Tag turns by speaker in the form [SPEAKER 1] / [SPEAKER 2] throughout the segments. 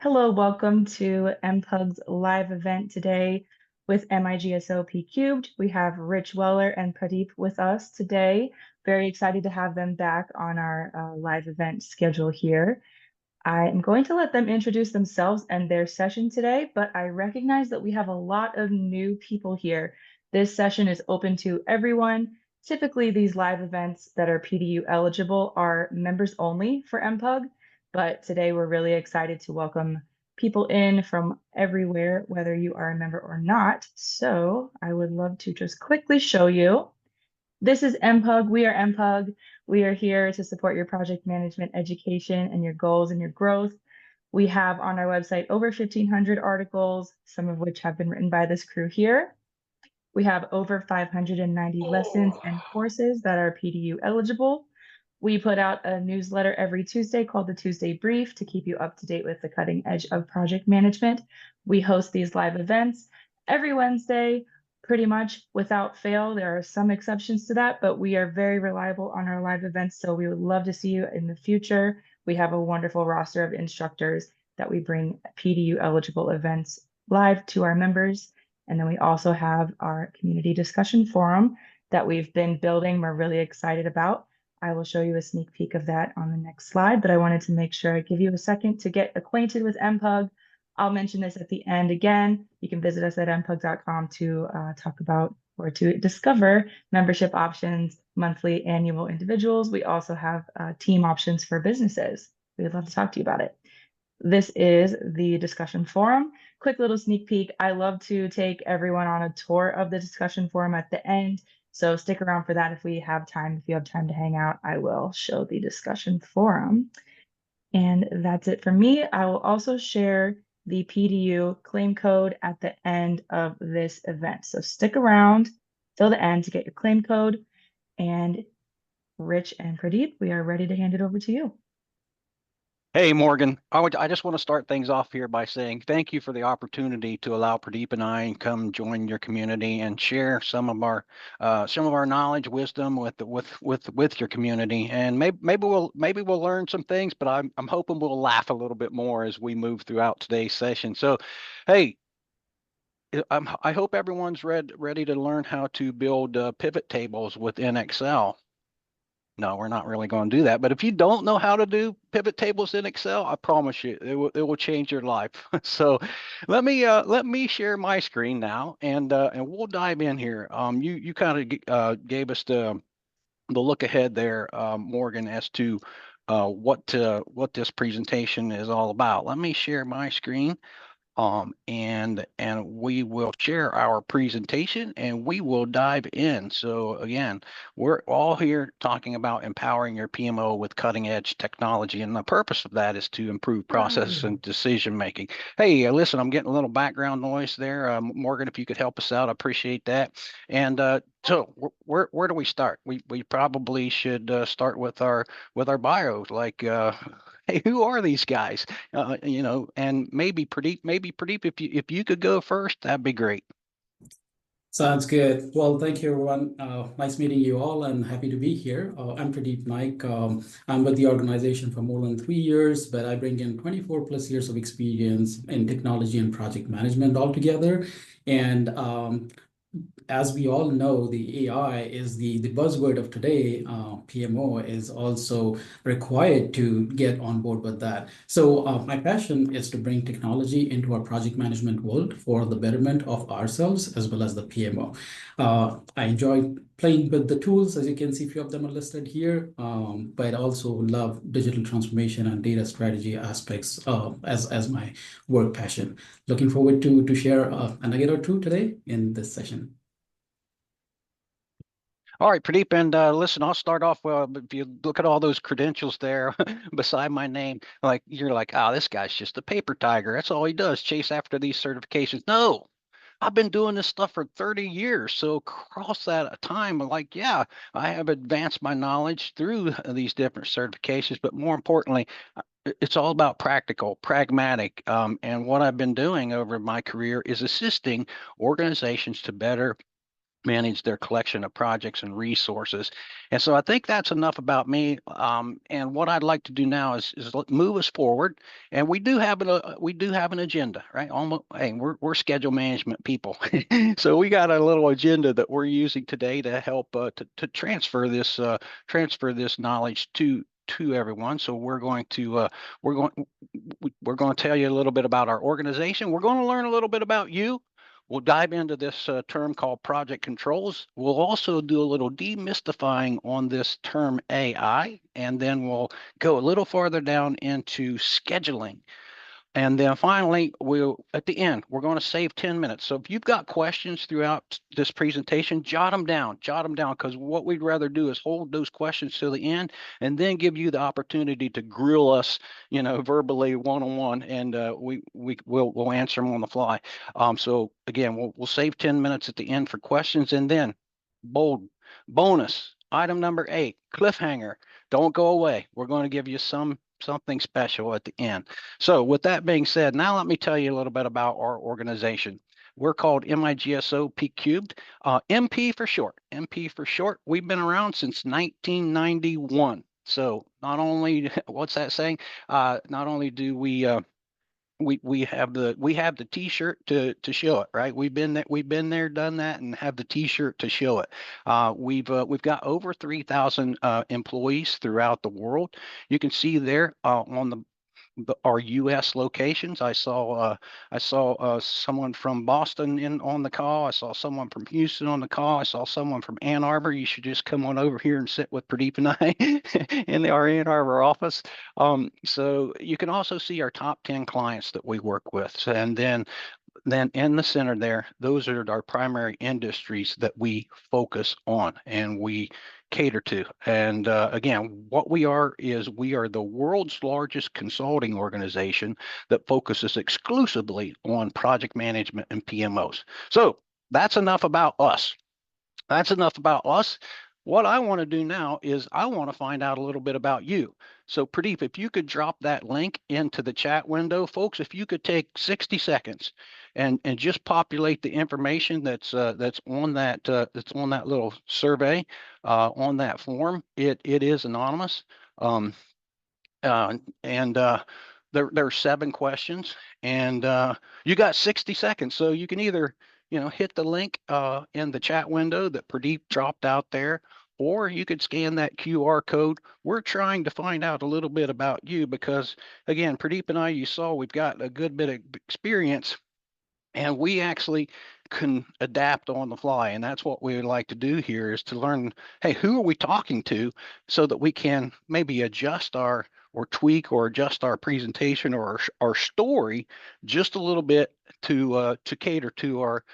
[SPEAKER 1] Hello, welcome to MPUG's live event today with MIGSO Cubed. We have Rich Weller and Pradeep with us today. Very excited to have them back on our live event schedule here. I am going to let them introduce themselves and their session today, but I recognize that we have a lot of new people here. This session is open to everyone. Typically, these live events that are PDU eligible are members only for MPUG, but today we're really excited to welcome people in from everywhere, whether you are a member or not. So I would love to just quickly show you. This is MPUG. We are MPUG. We are here to support your project management education and your goals and your growth. We have on our website over 1,500 articles, some of which have been written by this crew here. We have over 590 lessons and courses that are PDU eligible. We put out a newsletter every Tuesday called the Tuesday Brief to keep you up to date with the cutting edge of project management. We host these live events every Wednesday, pretty much without fail. There are some exceptions to that, but we are very reliable on our live events. So we would love to see you in the future. We have a wonderful roster of instructors that we bring PDU eligible events live to our members. And then we also have our community discussion forum that we've been building. We're really excited about. I will show you a sneak peek of that on the next slide, but I wanted to make sure I give you a second to get acquainted with MPUG. I'll mention this at the end again. You can visit us at mpug.com to talk about or to discover membership options, monthly, annual individuals. We also have team options for businesses. We'd love to talk to you about it. This is the discussion forum. Quick little sneak peek. I love to take everyone on a tour of the discussion forum at the end. So stick around for that if we have time. If you have time to hang out, I will show the discussion forum. And that's it for me. I will also share the PDU claim code at the end of this event. So stick around till the end to get your claim code. And Rich and Pradeep, we are ready to hand it over to you.
[SPEAKER 2] Hey, Morgan, I just want to start things off here by saying thank you for the opportunity to allow Pradeep and I come join your community and share some of our knowledge, wisdom with your community. And maybe we'll learn some things, but I'm hoping we'll laugh a little bit more as we move throughout today's session. So, hey, I hope everyone's ready to learn how to build pivot tables within Excel. No, we're not really going to do that. But if you don't know how to do pivot tables in Excel, I promise you it will change your life. So let me share my screen now, and we'll dive in here. You kind of gave us the look ahead there, Morgan, as to what this presentation is all about. Let me share my screen. And we will share our presentation and we will dive in. So again, we're all here talking about empowering your PMO with cutting edge technology. And the purpose of that is to improve process and decision making. Hey, listen, I'm getting a little background noise there. Morgan, if you could help us out, I appreciate that. And so where do we start? We probably should start with our bios, like hey, who are these guys? And maybe Pradeep, if you could go first, that'd be great.
[SPEAKER 3] Sounds good. Well, thank you, everyone. Nice meeting you all and happy to be here. I'm Pradeep Naik. I'm with the organization for more than 3 years, but I bring in 24 plus years of experience in technology and project management altogether. And as we all know, the AI is the buzzword of today. PMO is also required to get on board with that. So my passion is to bring technology into our project management world for the betterment of ourselves as well as the PMO. I enjoy playing with the tools, as you can see, a few of them are listed here, but I also love digital transformation and data strategy aspects as my work passion. Looking forward to share a nugget or two today in this session.
[SPEAKER 2] All right, Pradeep, and listen, I'll start off. If you look at all those credentials there beside my name, like you're like, oh, this guy's just a paper tiger. That's all he does, chase after these certifications. No, I've been doing this stuff for 30 years. So across that time, I'm like, yeah, I have advanced my knowledge through these different certifications, but more importantly, it's all about practical, pragmatic. And what I've been doing over my career is assisting organizations to better manage their collection of projects and resources. And so I think that's enough about me. And what I'd like to do now is move us forward. And we do have an agenda, right? Almost, hey, we're schedule management people, so we got a little agenda that we're using today to help to transfer this knowledge to everyone. So we're going we're going to tell you a little bit about our organization. We're going to learn a little bit about you. We'll dive into this term called project controls. We'll also do a little demystifying on this term AI, and then we'll go a little farther down into scheduling. And then finally, at the end, we're going to save 10 minutes. So if you've got questions throughout this presentation, jot them down, because what we'd rather do is hold those questions to the end and then give you the opportunity to grill us, verbally one-on-one, and we'll answer them on the fly. So again, we'll save 10 minutes at the end for questions, and then bold bonus item number 8, cliffhanger. Don't go away. We're going to give you something special at the end. So with that being said, now let me tell you a little bit about our organization. We're called MIGSO P Cubed, MP for short. MP for short. We've been around since 1991. So not only, what's that saying? Not only do we have the T-shirt to show it, right? We've been there, done that, and have the T-shirt to show it. We've got over 3,000 employees throughout the world. You can see there on our U.S. locations. I saw someone from Boston on the call. I saw someone from Houston on the call. I saw someone from Ann Arbor. You should just come on over here and sit with Pradeep and I in our Ann Arbor office. So you can also see our top 10 clients that we work with, and then in the center there, those are our primary industries that we focus on and we cater to. And again, what we are is we are the world's largest consulting organization that focuses exclusively on project management and PMOs. So that's enough about us. That's enough about us. What I want to do now is I want to find out a little bit about you. So Pradeep, if you could drop that link into the chat window, folks, if you could take 60 seconds and just populate the information that's on that little survey on that form. It is anonymous. And there are 7 questions, and you got 60 seconds. So you can either, hit the link in the chat window that Pradeep dropped out there, or you could scan that QR code. We're trying to find out a little bit about you because, again, Pradeep and I, you saw we've got a good bit of experience, and we actually can adapt on the fly. And that's what we would like to do here, is to learn, hey, who are we talking to, so that we can maybe adjust or tweak or adjust our presentation or our story just a little bit to cater to our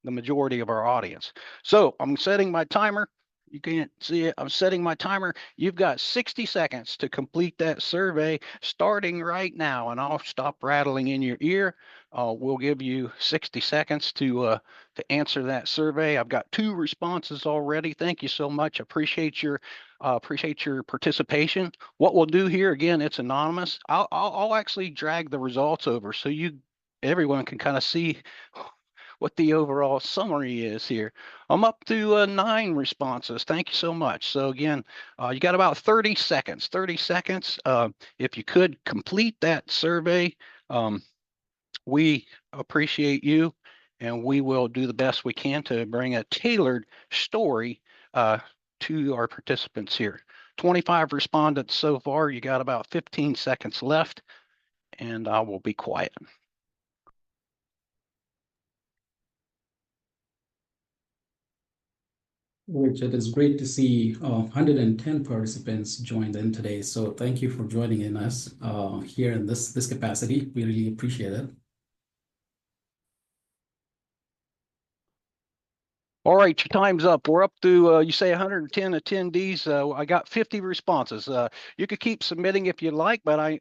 [SPEAKER 2] the majority of our audience. So I'm setting my timer. You can't see it. I'm setting my timer. You've got 60 seconds to complete that survey starting right now, and I'll stop rattling in your ear. We'll give you 60 seconds to answer that survey. I've got 2 responses already. Thank you so much. Appreciate your participation. What we'll do here, again, it's anonymous. I'll actually drag the results over so everyone can kind of see what the overall summary is here. I'm up to 9 responses. Thank you so much. So again, you got about 30 seconds. 30 seconds. If you could complete that survey, we appreciate you, and we will do the best we can to bring a tailored story to our participants here. 25 respondents so far. You got about 15 seconds left, and I will be quiet.
[SPEAKER 3] Rich, it is great to see 110 participants joined in today. So thank you for joining in us here in this capacity. We really appreciate it.
[SPEAKER 2] All right, your time's up. We're up to, you say 110 attendees. I got 50 responses. You could keep submitting if you like, but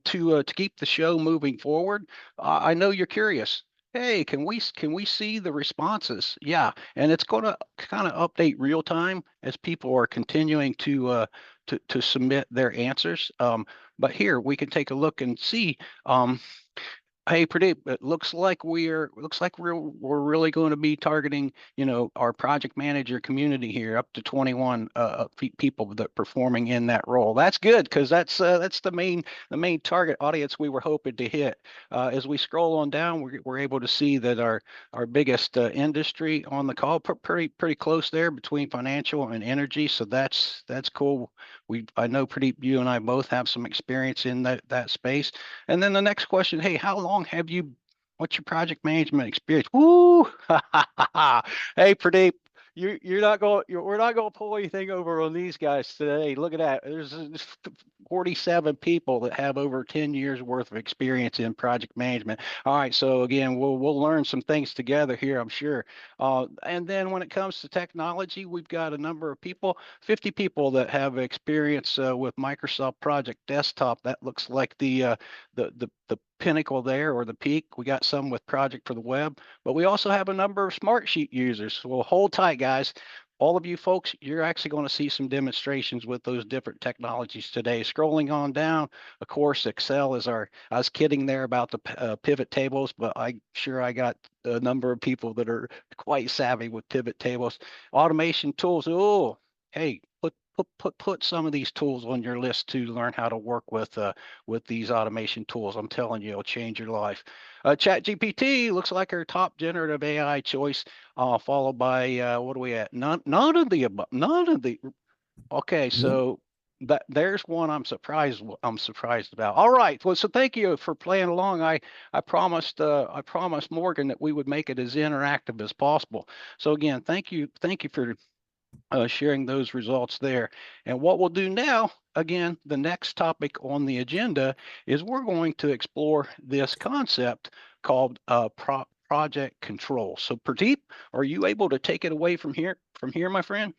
[SPEAKER 2] to keep the show moving forward, I know you're curious. Hey, can we see the responses? Yeah, and it's going to kind of update real time as people are continuing to submit their answers. But here we can take a look and see. Hey, Pradeep, it looks like we're really going to be targeting, our project manager community here, up to 21 people that performing in that role. That's good because that's the main target audience we were hoping to hit. As we scroll on down, we're able to see that our biggest industry on the call, pretty close there between financial and energy. So that's cool. I know Pradeep, you and I both have some experience in that space. And then the next question, hey, what's your project management experience? Woo! Hey, Pradeep, we're not going to pull anything over on these guys today. Look at that. There's 47 people that have over 10 years worth of experience in project management. All right. So again, we'll learn some things together here, I'm sure. And then when it comes to technology, we've got a number of people, 50 people that have experience with Microsoft Project Desktop. That looks like the pinnacle there, or the peak. We got some with Project for the Web, but we also have a number of Smartsheet users. So hold tight, guys. All of you folks, you're actually going to see some demonstrations with those different technologies today. Scrolling on down, of course, Excel is I was kidding there about the pivot tables, but I got a number of people that are quite savvy with pivot tables. Automation tools. Oh, hey, put some of these tools on your list to learn how to work with these automation tools. I'm telling you, it'll change your life. Chat GPT looks like our top generative AI choice, followed by what are we at? None of the above. None of the. Okay, so there's one I'm surprised about. All right, well, so thank you for playing along. I promised Morgan that we would make it as interactive as possible. So again, thank you for sharing those results there. And what we'll do now, again, the next topic on the agenda is we're going to explore this concept called project control. So Pradeep, are you able to take it away from here, my friend?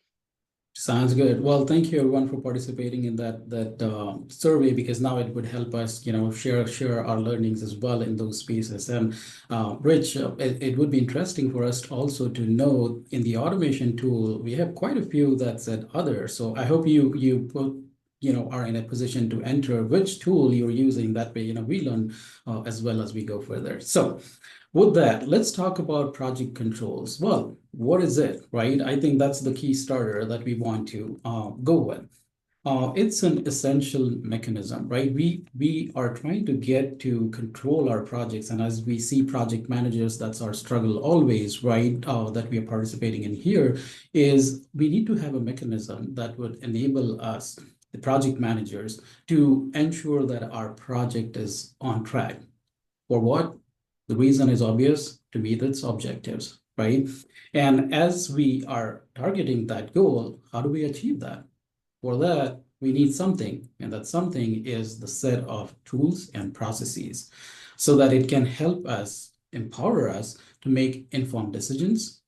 [SPEAKER 3] Sounds good. Well, thank you everyone for participating in that survey, because now it would help us, share our learnings as well in those spaces. And Rich, it would be interesting for us also to know in the automation tool we have quite a few that said other. So I hope you put are in a position to enter which tool you're using. That way, we learn as well as we go further. So with that, let's talk about project controls. Well, what is it, right? I think that's the key starter that we want to go with. It's an essential mechanism, right? We are trying to get to control our projects, and as we see project managers, that's our struggle always, right? That we are participating in here is we need to have a mechanism that would enable us, the project managers, to ensure that our project is on track. For what? The reason is obvious: to meet its objectives, right? And as we are targeting that goal, how do we achieve that? For that, we need something, and that something is the set of tools and processes so that it can help us, empower us to make informed decisions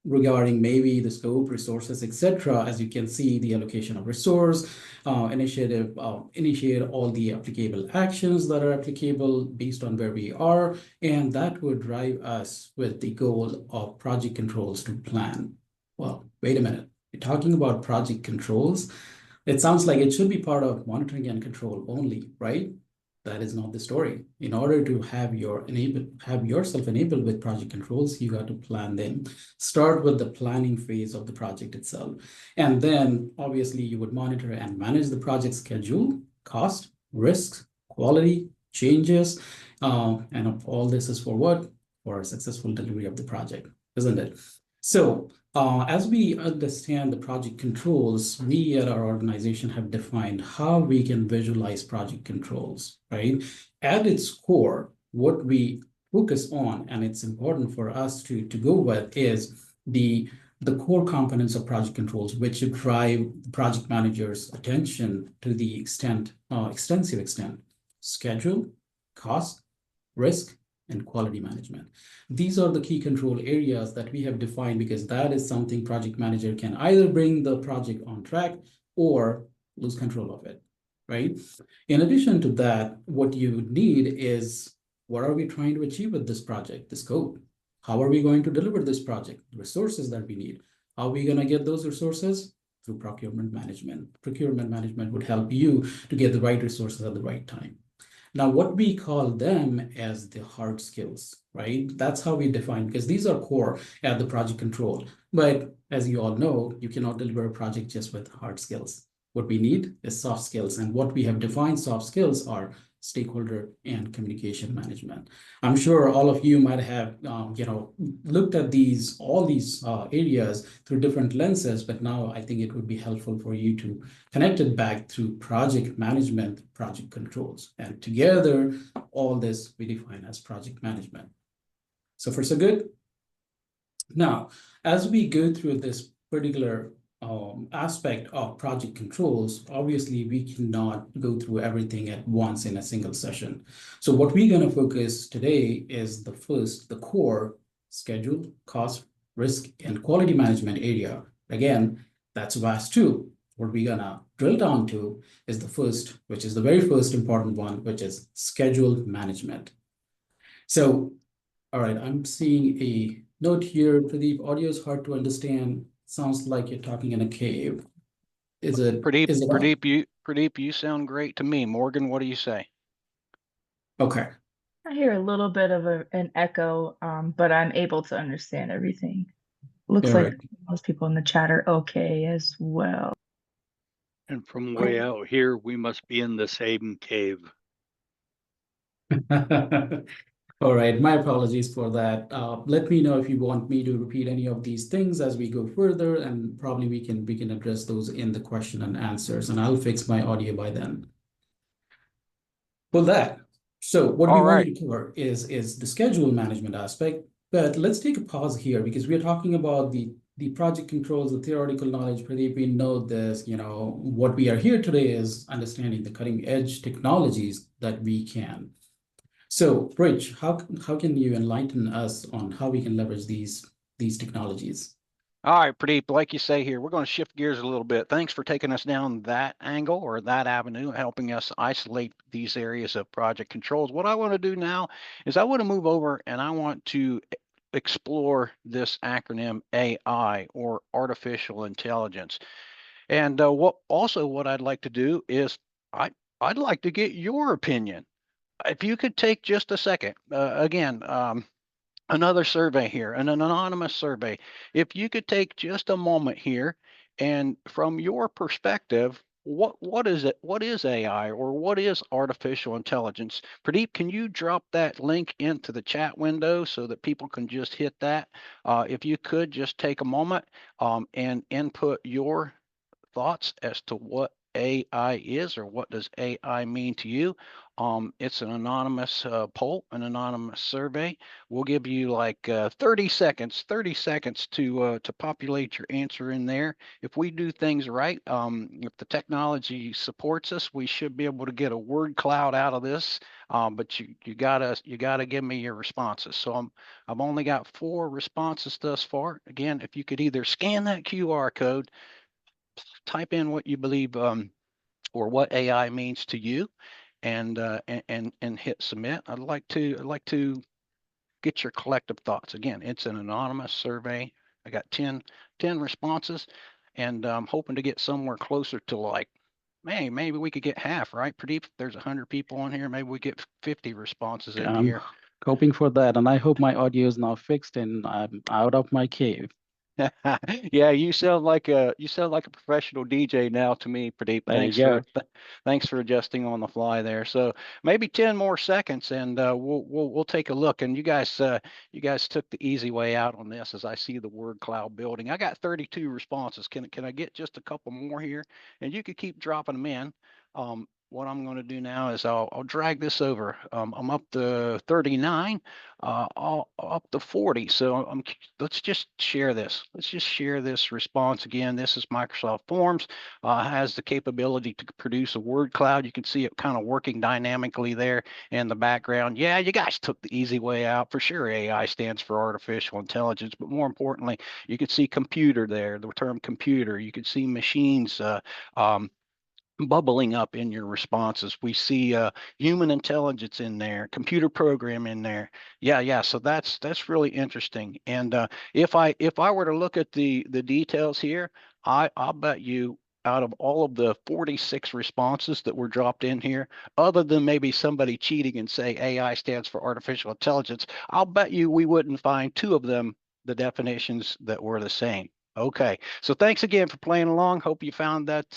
[SPEAKER 3] regarding maybe the scope, resources, etc. As you can see, the allocation of resource, initiate all the applicable actions that are applicable based on where we are, and that would drive us with the goal of project controls to plan. Well, wait a minute. We're talking about project controls. It sounds like it should be part of monitoring and control only, right? That is not the story. In order to have yourself enabled with project controls, you got to plan them. Start with the planning phase of the project itself. And then obviously you would monitor and manage the project schedule, cost, risks, quality, changes. And all this is for what? For a successful delivery of the project, isn't it? So as we understand the project controls, we at our organization have defined how we can visualize project controls, right? At its core, what we focus on, and it's important for us to go with, is the core components of project controls, which drive the project manager's attention to the extensive extent: schedule, cost, risk, and quality management. These are the key control areas that we have defined, because that is something project manager can either bring the project on track or lose control of it, right? In addition to that, what you need is, what are we trying to achieve with this project, the scope? How are we going to deliver this project? The resources that we need. How are we going to get those resources? Through procurement management. Procurement management would help you to get the right resources at the right time. Now, what we call them as the hard skills, right? That's how we define, because these are core at the project control. But as you all know, you cannot deliver a project just with hard skills. What we need is soft skills. And what we have defined soft skills are stakeholder and communication management. I'm sure all of you might have, looked at all these areas through different lenses, but now I think it would be helpful for you to connect it back through project management, project controls, and together, all this we define as project management. So far, so good. Now, as we go through this particular aspect of project controls, obviously we cannot go through everything at once in a single session. So what we're going to focus today is the core schedule, cost, risk, and quality management area. Again, that's vast too. What we're going to drill down to is the first, which is the very first important one, which is schedule management. So, all right, I'm seeing a note here. Pradeep, audio is hard to understand. Sounds like you're talking in a cave. Is it?
[SPEAKER 2] Pradeep, you sound great to me. Morgan, what do you say?
[SPEAKER 3] Okay.
[SPEAKER 1] I hear a little bit of an echo, but I'm able to understand everything. Looks
[SPEAKER 3] All
[SPEAKER 1] like
[SPEAKER 3] right.
[SPEAKER 1] most people in the chat are okay as well.
[SPEAKER 4] And from way out here, we must be in the same cave.
[SPEAKER 3] All right, my apologies for that. Let me know if you want me to repeat any of these things as we go further, and probably we can address those in the question and answers, and I'll fix my audio by then. Well, that. So what we
[SPEAKER 2] All right.
[SPEAKER 3] wanted to cover is the schedule management aspect, but let's take a pause here because we're talking about the project controls, the theoretical knowledge. Pradeep, we know this, what we are here today is understanding the cutting edge technologies that we can. So, Rich, how can you enlighten us on how we can leverage these technologies?
[SPEAKER 2] All right, Pradeep, like you say here, we're going to shift gears a little bit. Thanks for taking us down that angle or that avenue, helping us isolate these areas of project controls. What I want to do now is I want to move over and I want to explore this acronym AI, or artificial intelligence. And what I'd like to do is I'd like to get your opinion. If you could take just a second, again, another survey here, an anonymous survey. If you could take just a moment here, and from your perspective, what is it? What is AI, or what is artificial intelligence? Pradeep, can you drop that link into the chat window so that people can just hit that? If you could just take a moment and input your thoughts as to what AI is, or what does AI mean to you. It's an anonymous poll, an anonymous survey. We'll give you like 30 seconds to populate your answer in there. If we do things right, if the technology supports us, we should be able to get a word cloud out of this. But you gotta give me your responses. So I've only got 4 responses thus far. Again, if you could either scan that QR code, type in what you believe or what AI means to you, and hit submit. I'd like to get your collective thoughts. Again, it's an anonymous survey. I got 10 responses, and I'm hoping to get somewhere closer to, like, man, maybe we could get half, right? Pradeep, if there's 100 people on here, maybe we get 50 responses in
[SPEAKER 3] I'm
[SPEAKER 2] here.
[SPEAKER 3] hoping for that, and I hope my audio is now fixed and I'm out of my cave.
[SPEAKER 2] Yeah, you sound like a professional DJ now to me, Pradeep.
[SPEAKER 3] There you go.
[SPEAKER 2] Thanks for adjusting on the fly there. So maybe 10 more seconds, and we'll take a look. And you guys took the easy way out on this, as I see the word cloud building. I got 32 responses. Can I get just a couple more here? And you could keep dropping them in. What I'm going to do now is I'll drag this over. I'm up to 39, up to 40. So let's just share this. Let's just share this response again. This is Microsoft Forms. Has the capability to produce a word cloud. You can see it kind of working dynamically there in the background. Yeah, you guys took the easy way out. For sure, AI stands for artificial intelligence, but more importantly, you can see computer there, the term computer. You can see machines bubbling up in your responses. We see human intelligence in there, computer program in there. Yeah. So that's really interesting. And if I were to look at the details here, I'll bet you out of all of the 46 responses that were dropped in here, other than maybe somebody cheating and say AI stands for artificial intelligence, I'll bet you we wouldn't find 2 of them, the definitions that were the same. Okay, so thanks again for playing along. Hope you found that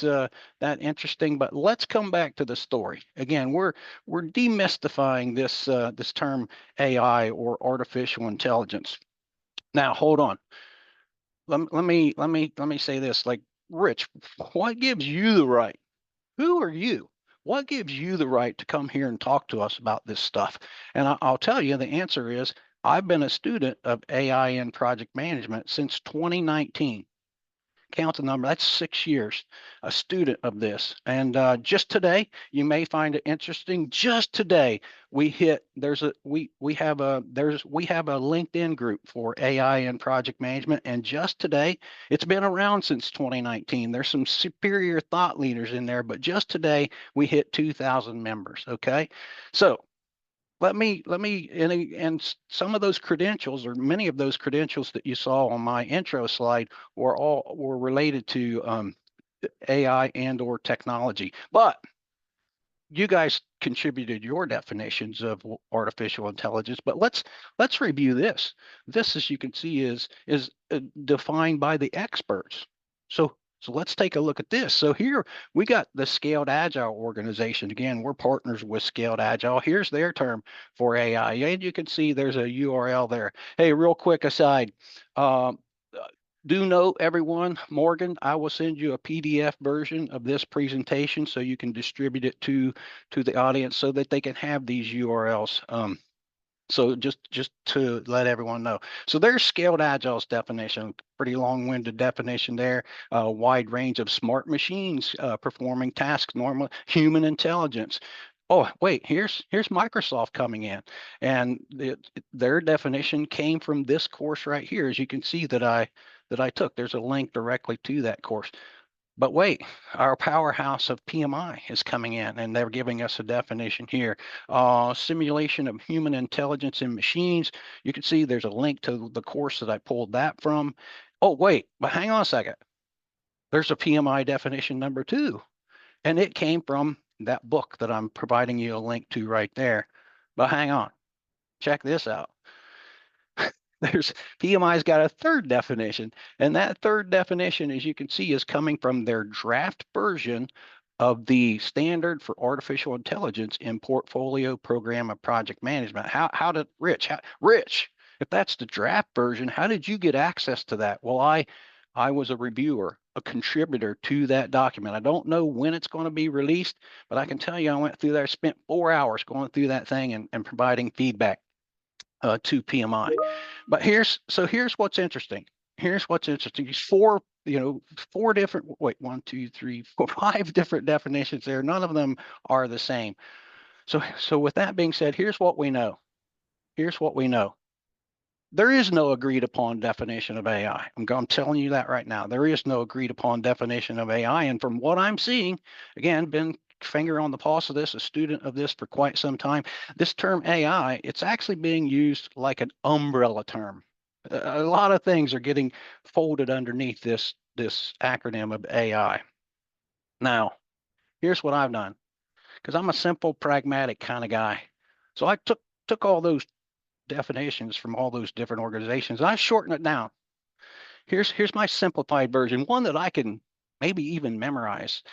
[SPEAKER 2] that interesting. But let's come back to the story. Again, we're demystifying this this term AI or artificial intelligence. Now, hold on. Let me say this. Like, Rich, what gives you the right? Who are you? What gives you the right to come here and talk to us about this stuff? And I'll tell you, the answer is I've been a student of AI and project management since 2019. Count the number, that's 6 years, a student of this. And just today, you may find it interesting. Just today, we hit, we have a LinkedIn group for AI and project management. And just today, it's been around since 2019. There's some superior thought leaders in there, but just today, we hit 2,000 members. Okay. So let me and some of those credentials, or many of those credentials that you saw on my intro slide, were related to AI and or technology. But you guys contributed your definitions of artificial intelligence, but let's review this. This, as you can see, is defined by the experts. So let's take a look at this. So here we got the Scaled Agile organization. Again, we're partners with Scaled Agile. Here's their term for AI, and you can see there's a URL there. Hey, real quick aside. Do note, everyone, Morgan, I will send you a PDF version of this presentation so you can distribute it to the audience so that they can have these URLs. So just to let everyone know. So there's Scaled Agile's definition, pretty long-winded definition there. A wide range of smart machines performing tasks, normal human intelligence. Oh, wait, here's Microsoft coming in, and their definition came from this course right here, as you can see that I took. There's a link directly to that course. But wait, our powerhouse of PMI is coming in, and they're giving us a definition here. Simulation of human intelligence in machines. You can see there's a link to the course that I pulled that from. Oh, wait, but hang on a second. There's a PMI definition number 2, and it came from that book that I'm providing you a link to right there. But hang on, check this out. There's PMI's got a third definition, and that third definition, as you can see, is coming from their draft version of the standard for artificial intelligence in portfolio program and project management. How did Rich, if that's the draft version, how did you get access to that? Well, I was a reviewer, a contributor to that document. I don't know when it's going to be released, but I can tell you I went through there, spent 4 hours going through that thing and providing feedback to PMI. But here's what's interesting. Here's what's interesting. These 4 different, wait, 1, 2, 3, 4, 5 different definitions there. None of them are the same. So with that being said, here's what we know. Here's what we know. There is no agreed upon definition of AI. I'm telling you that right now. There is no agreed upon definition of AI. And from what I'm seeing, again, been finger on the pulse of this, a student of this for quite some time. This term AI, it's actually being used like an umbrella term. A lot of things are getting folded underneath this acronym of AI. Now, here's what I've done, because I'm a simple, pragmatic kind of guy. So I took all those definitions from all those different organizations, and I shortened it down. Here's my simplified version, one that I can maybe even memorize.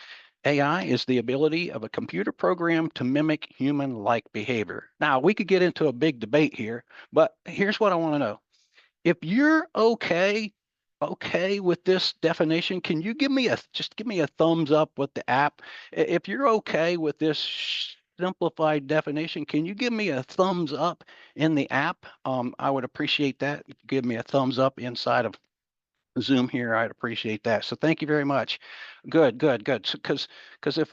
[SPEAKER 2] AI is the ability of a computer program to mimic human-like behavior. Now, we could get into a big debate here, but here's what I want to know. If you're okay with this definition, can you give me a thumbs up with the app? If you're okay with this simplified definition, can you give me a thumbs up in the app? I would appreciate that. Give me a thumbs up inside of Zoom here, I'd appreciate that. So thank you very much. Good. Because if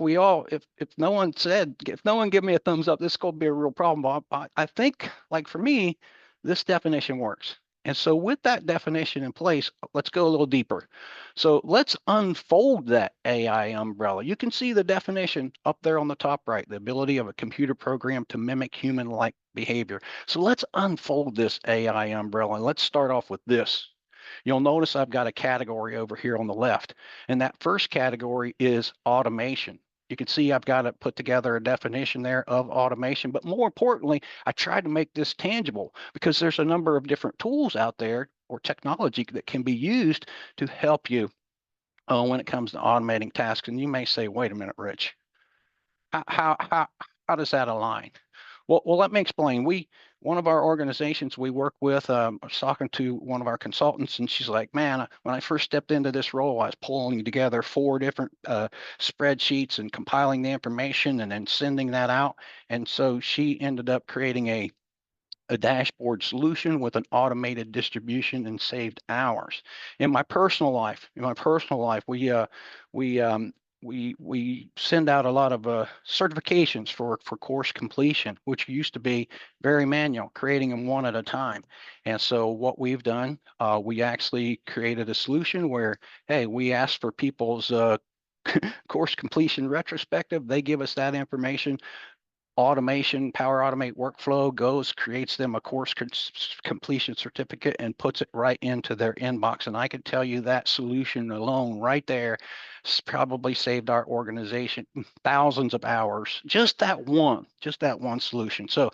[SPEAKER 2] no one give me a thumbs up, this is going to be a real problem. I think, like for me, this definition works. And so with that definition in place, let's go a little deeper. So let's unfold that AI umbrella. You can see the definition up there on the top right, the ability of a computer program to mimic human-like behavior. So let's unfold this AI umbrella. And let's start off with this. you'll notice I've got a category over here on the left. And that first category is automation. You can see I've got to put together a definition there of automation, but more importantly, I tried to make this tangible because there's a number of different tools out there or technology that can be used to help you when it comes to automating tasks. And you may say, wait a minute, Rich, how does that align? Well, let me explain. One of our organizations we work with, I was talking to one of our consultants, and she's like, man, when I first stepped into this role, I was pulling together 4 different spreadsheets and compiling the information and then sending that out. And so she ended up creating a dashboard solution with an automated distribution and saved hours. In my personal life, we send out a lot of certifications for course completion, which used to be very manual, creating them one at a time. And so what we've done, we actually created a solution where, hey, we ask for people's course completion retrospective. They give us that information. Automation, Power Automate workflow goes, creates them a course completion certificate and puts it right into their inbox. And I can tell you that solution alone right there probably saved our organization thousands of hours. Just that one solution. So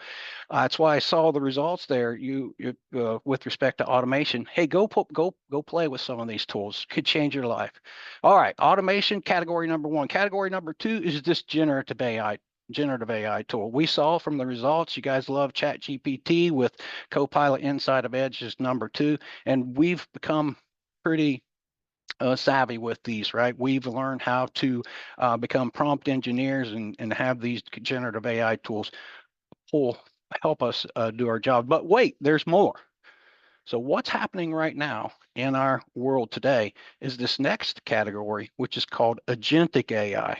[SPEAKER 2] that's why I saw the results there. You with respect to automation. Hey, go play with some of these tools. Could change your life. All right, automation category number 1. Category number 2 is this generative AI tool. We saw from the results, you guys love ChatGPT with Copilot inside of Edge is number 2. And we've become pretty savvy with these, right? We've learned how to become prompt engineers and have these generative AI tools help us do our job. But wait, there's more. So what's happening right now in our world today is this next category, which is called agentic AI.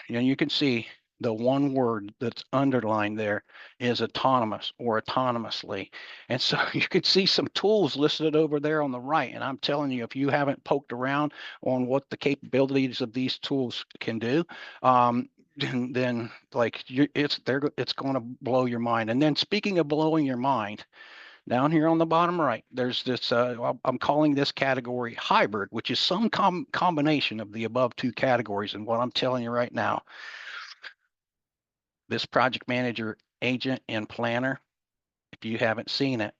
[SPEAKER 2] And you can see the one word that's underlined there is autonomous or autonomously. And so you can see some tools listed over there on the right. And I'm telling you, if you haven't poked around on what the capabilities of these tools can do, then like it's going to blow your mind. And then speaking of blowing your mind, down here on the bottom right, there's this, I'm calling this category hybrid, which is some combination of the above 2 categories. And what I'm telling you right now, this project manager, agent, and planner, if you haven't seen it,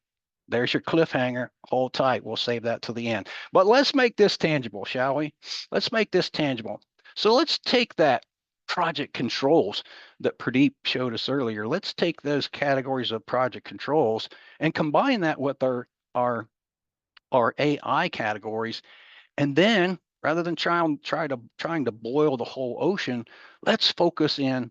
[SPEAKER 2] there's your cliffhanger. Hold tight. We'll save that to the end. But let's make this tangible, shall we? Let's make this tangible. So let's take that project controls that Pradeep showed us earlier. Let's take those categories of project controls and combine that with our AI categories. And then rather than trying to boil the whole ocean, let's focus in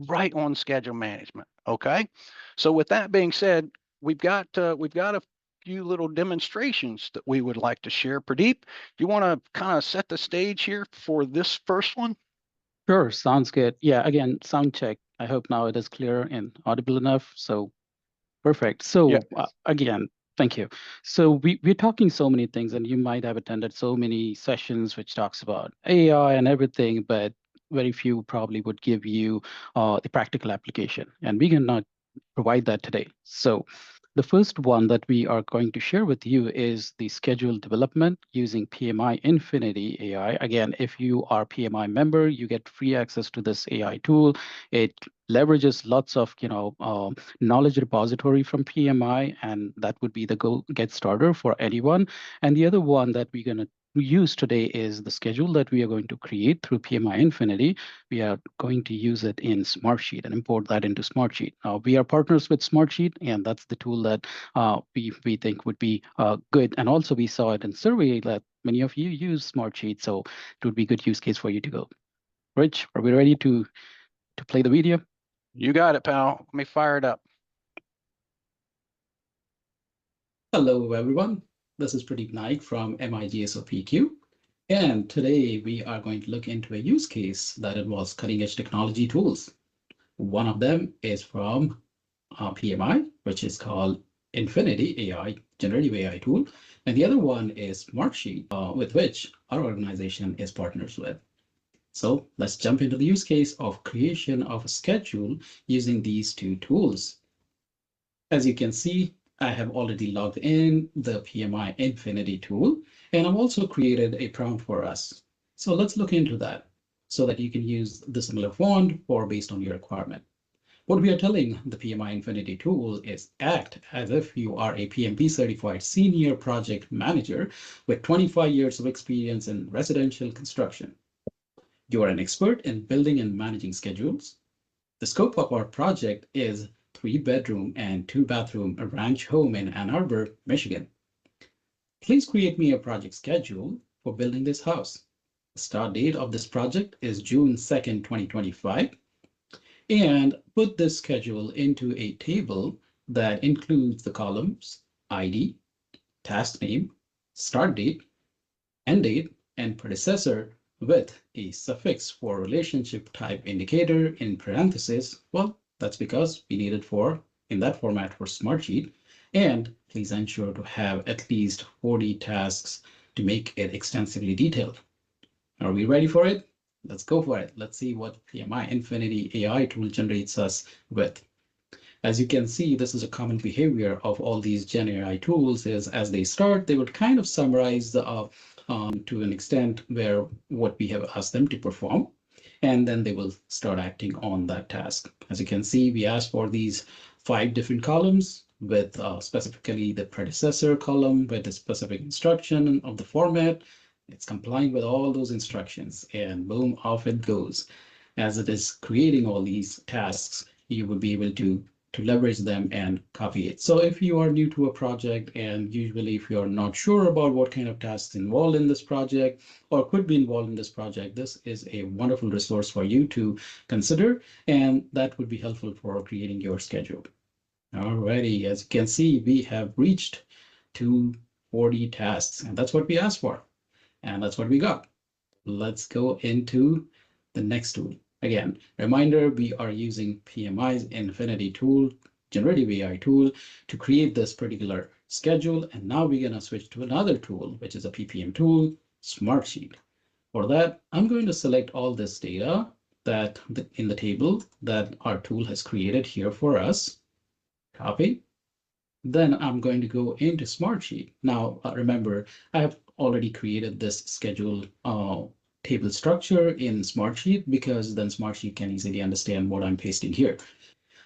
[SPEAKER 2] right on schedule management. Okay. So with that being said, we've got a few little demonstrations that we would like to share. Pradeep, do you want to kind of set the stage here for this first one?
[SPEAKER 3] Sure, sounds good. Yeah, again, sound check. I hope now it is clear and audible enough. So perfect. So
[SPEAKER 2] Yeah.
[SPEAKER 3] again, thank you. So we're talking so many things, and you might have attended so many sessions which talks about AI and everything, but very few probably would give you the practical application. And we cannot provide that today. So the first one that we are going to share with you is the schedule development using PMI Infinity AI. Again, if you are PMI member, you get free access to this AI tool. It leverages lots of knowledge repository from PMI, and that would be the get starter for anyone. And the other one that we're going to use today is the schedule that we are going to create through PMI Infinity. We are going to use it in Smartsheet and import that into Smartsheet. We are partners with Smartsheet, and that's the tool that we think would be good. And also we saw it in survey that many of you use Smartsheet, so it would be a good use case for you to go. Rich, are we ready to play the video?
[SPEAKER 2] You got it, pal. Let me fire it up.
[SPEAKER 3] Hello, everyone. This is Pradeep Naik from MIGSOPQ. And today we are going to look into a use case that involves cutting-edge technology tools. One of them is from PMI, which is called Infinity AI, generative AI tool. And the other one is Smartsheet, with which our organization is partners with. So let's jump into the use case of creation of a schedule using these 2 tools. As you can see, I have already logged in the PMI Infinity tool, and I've also created a prompt for us. So let's look into that so that you can use the similar font or based on your requirement. What we are telling the PMI Infinity tool is act as if you are a PMP certified senior project manager with 25 years of experience in residential construction. You are an expert in building and managing schedules. The scope of our project is 3-bedroom and 2-bathroom ranch home in Ann Arbor, Michigan. Please create me a project schedule for building this house. The start date of this project is June 2nd, 2025. And put this schedule into a table that includes the columns ID, task name, start date, end date, and predecessor with a suffix for relationship type indicator in parentheses. Well, that's because we need it for in that format for Smartsheet. And please ensure to have at least 40 tasks to make it extensively detailed. Are we ready for it? Let's go for it. Let's see what PMI Infinity AI tool generates us with. As you can see, this is a common behavior of all these Gen AI tools is as they start, they would kind of summarize to an extent where what we have asked them to perform, and then they will start acting on that task. As you can see, we asked for these 5 different columns with specifically the predecessor column with the specific instruction of the format. It's complying with all those instructions, and boom, off it goes. As it is creating all these tasks, you will be able to leverage them and copy it. So if you are new to a project, and usually if you're not sure about what kind of tasks involved in this project or could be involved in this project, this is a wonderful resource for you to consider, and that would be helpful for creating your schedule. Alrighty, as you can see, we have reached 240 tasks, and that's what we asked for. And that's what we got. Let's go into the next tool. Again, reminder, we are using PMI's Infinity tool, generative AI tool, to create this particular schedule. And now we're going to switch to another tool, which is a PPM tool, Smartsheet. For that, I'm going to select all this data that in the table that our tool has created here for us. Copy. Then I'm going to go into Smartsheet. Now, remember, I have already created this schedule table structure in Smartsheet because then Smartsheet can easily understand what I'm pasting here.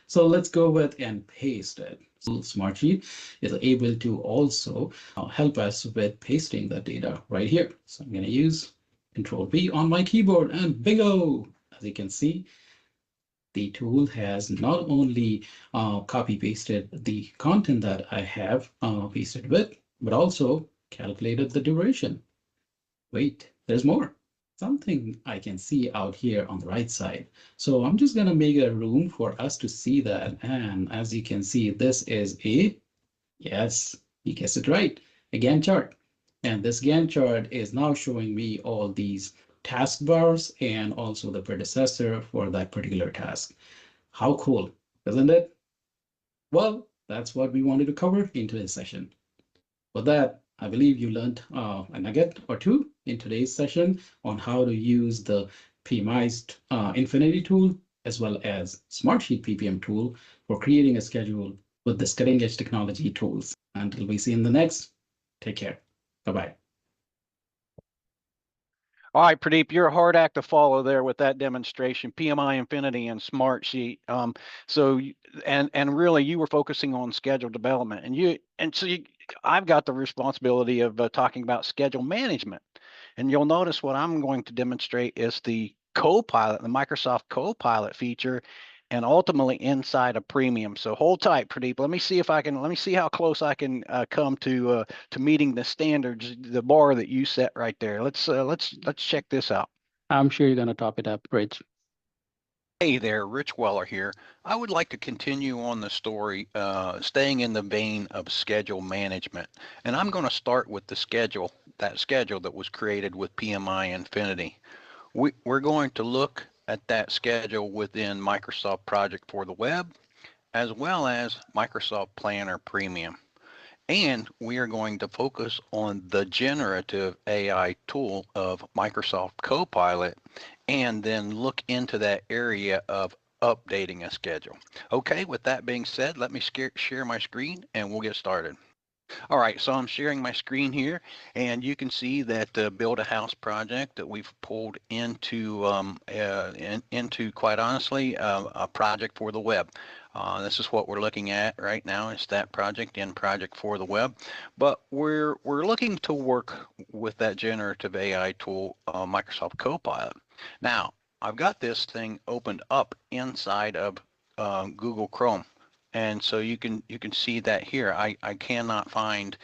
[SPEAKER 3] So let's go with and paste it. So Smartsheet is able to also help us with pasting the data right here. So I'm going to use Control V on my keyboard and bingo! As you can see, the tool has not only copy pasted the content that I have pasted with, but also calculated the duration. Wait, there's more. Something I can see out here on the right side. So I'm just going to make a room for us to see that. And as you can see, this is yes, you guessed it right, a Gantt chart. And this Gantt chart is now showing me all these taskbars and also the predecessor for that particular task. How cool, isn't it? Well, that's what we wanted to cover in today's session. With that, I believe you learned a nugget or two in today's session on how to use the PMI's Infinity tool as well as Smartsheet PPM tool for creating a schedule with this cutting edge technology tools. Until we see you in the next, take care. Bye-bye.
[SPEAKER 2] All right, Pradeep, you're a hard act to follow there with that demonstration, PMI Infinity and Smartsheet. And really, you were focusing on schedule development, I've got the responsibility of talking about schedule management. And you'll notice what I'm going to demonstrate is the Copilot, the Microsoft Copilot feature, and ultimately inside a premium. So hold tight, Pradeep. Let me see how close I can come to meeting the standards, the bar that you set right there. Let's check this out.
[SPEAKER 3] I'm sure you're going to top it up, Rich.
[SPEAKER 2] Hey there, Rich Weller here. I would like to continue on the story, staying in the vein of schedule management. And I'm going to start with the schedule that was created with PMI Infinity. We're going to look at that schedule within Microsoft Project for the Web, as well as Microsoft Planner Premium. And we are going to focus on the generative AI tool of Microsoft Copilot, and then look into that area of updating a schedule. Okay, with that being said, let me share my screen and we'll get started. All right, so I'm sharing my screen here, and you can see that Build a House project that we've pulled into, quite honestly, a project for the web. This is what we're looking at right now. It's that project in project for the web, but we're looking to work with that generative AI tool, Microsoft Copilot. Now, I've got this thing opened up inside of Google Chrome. And so you can see that here. I cannot find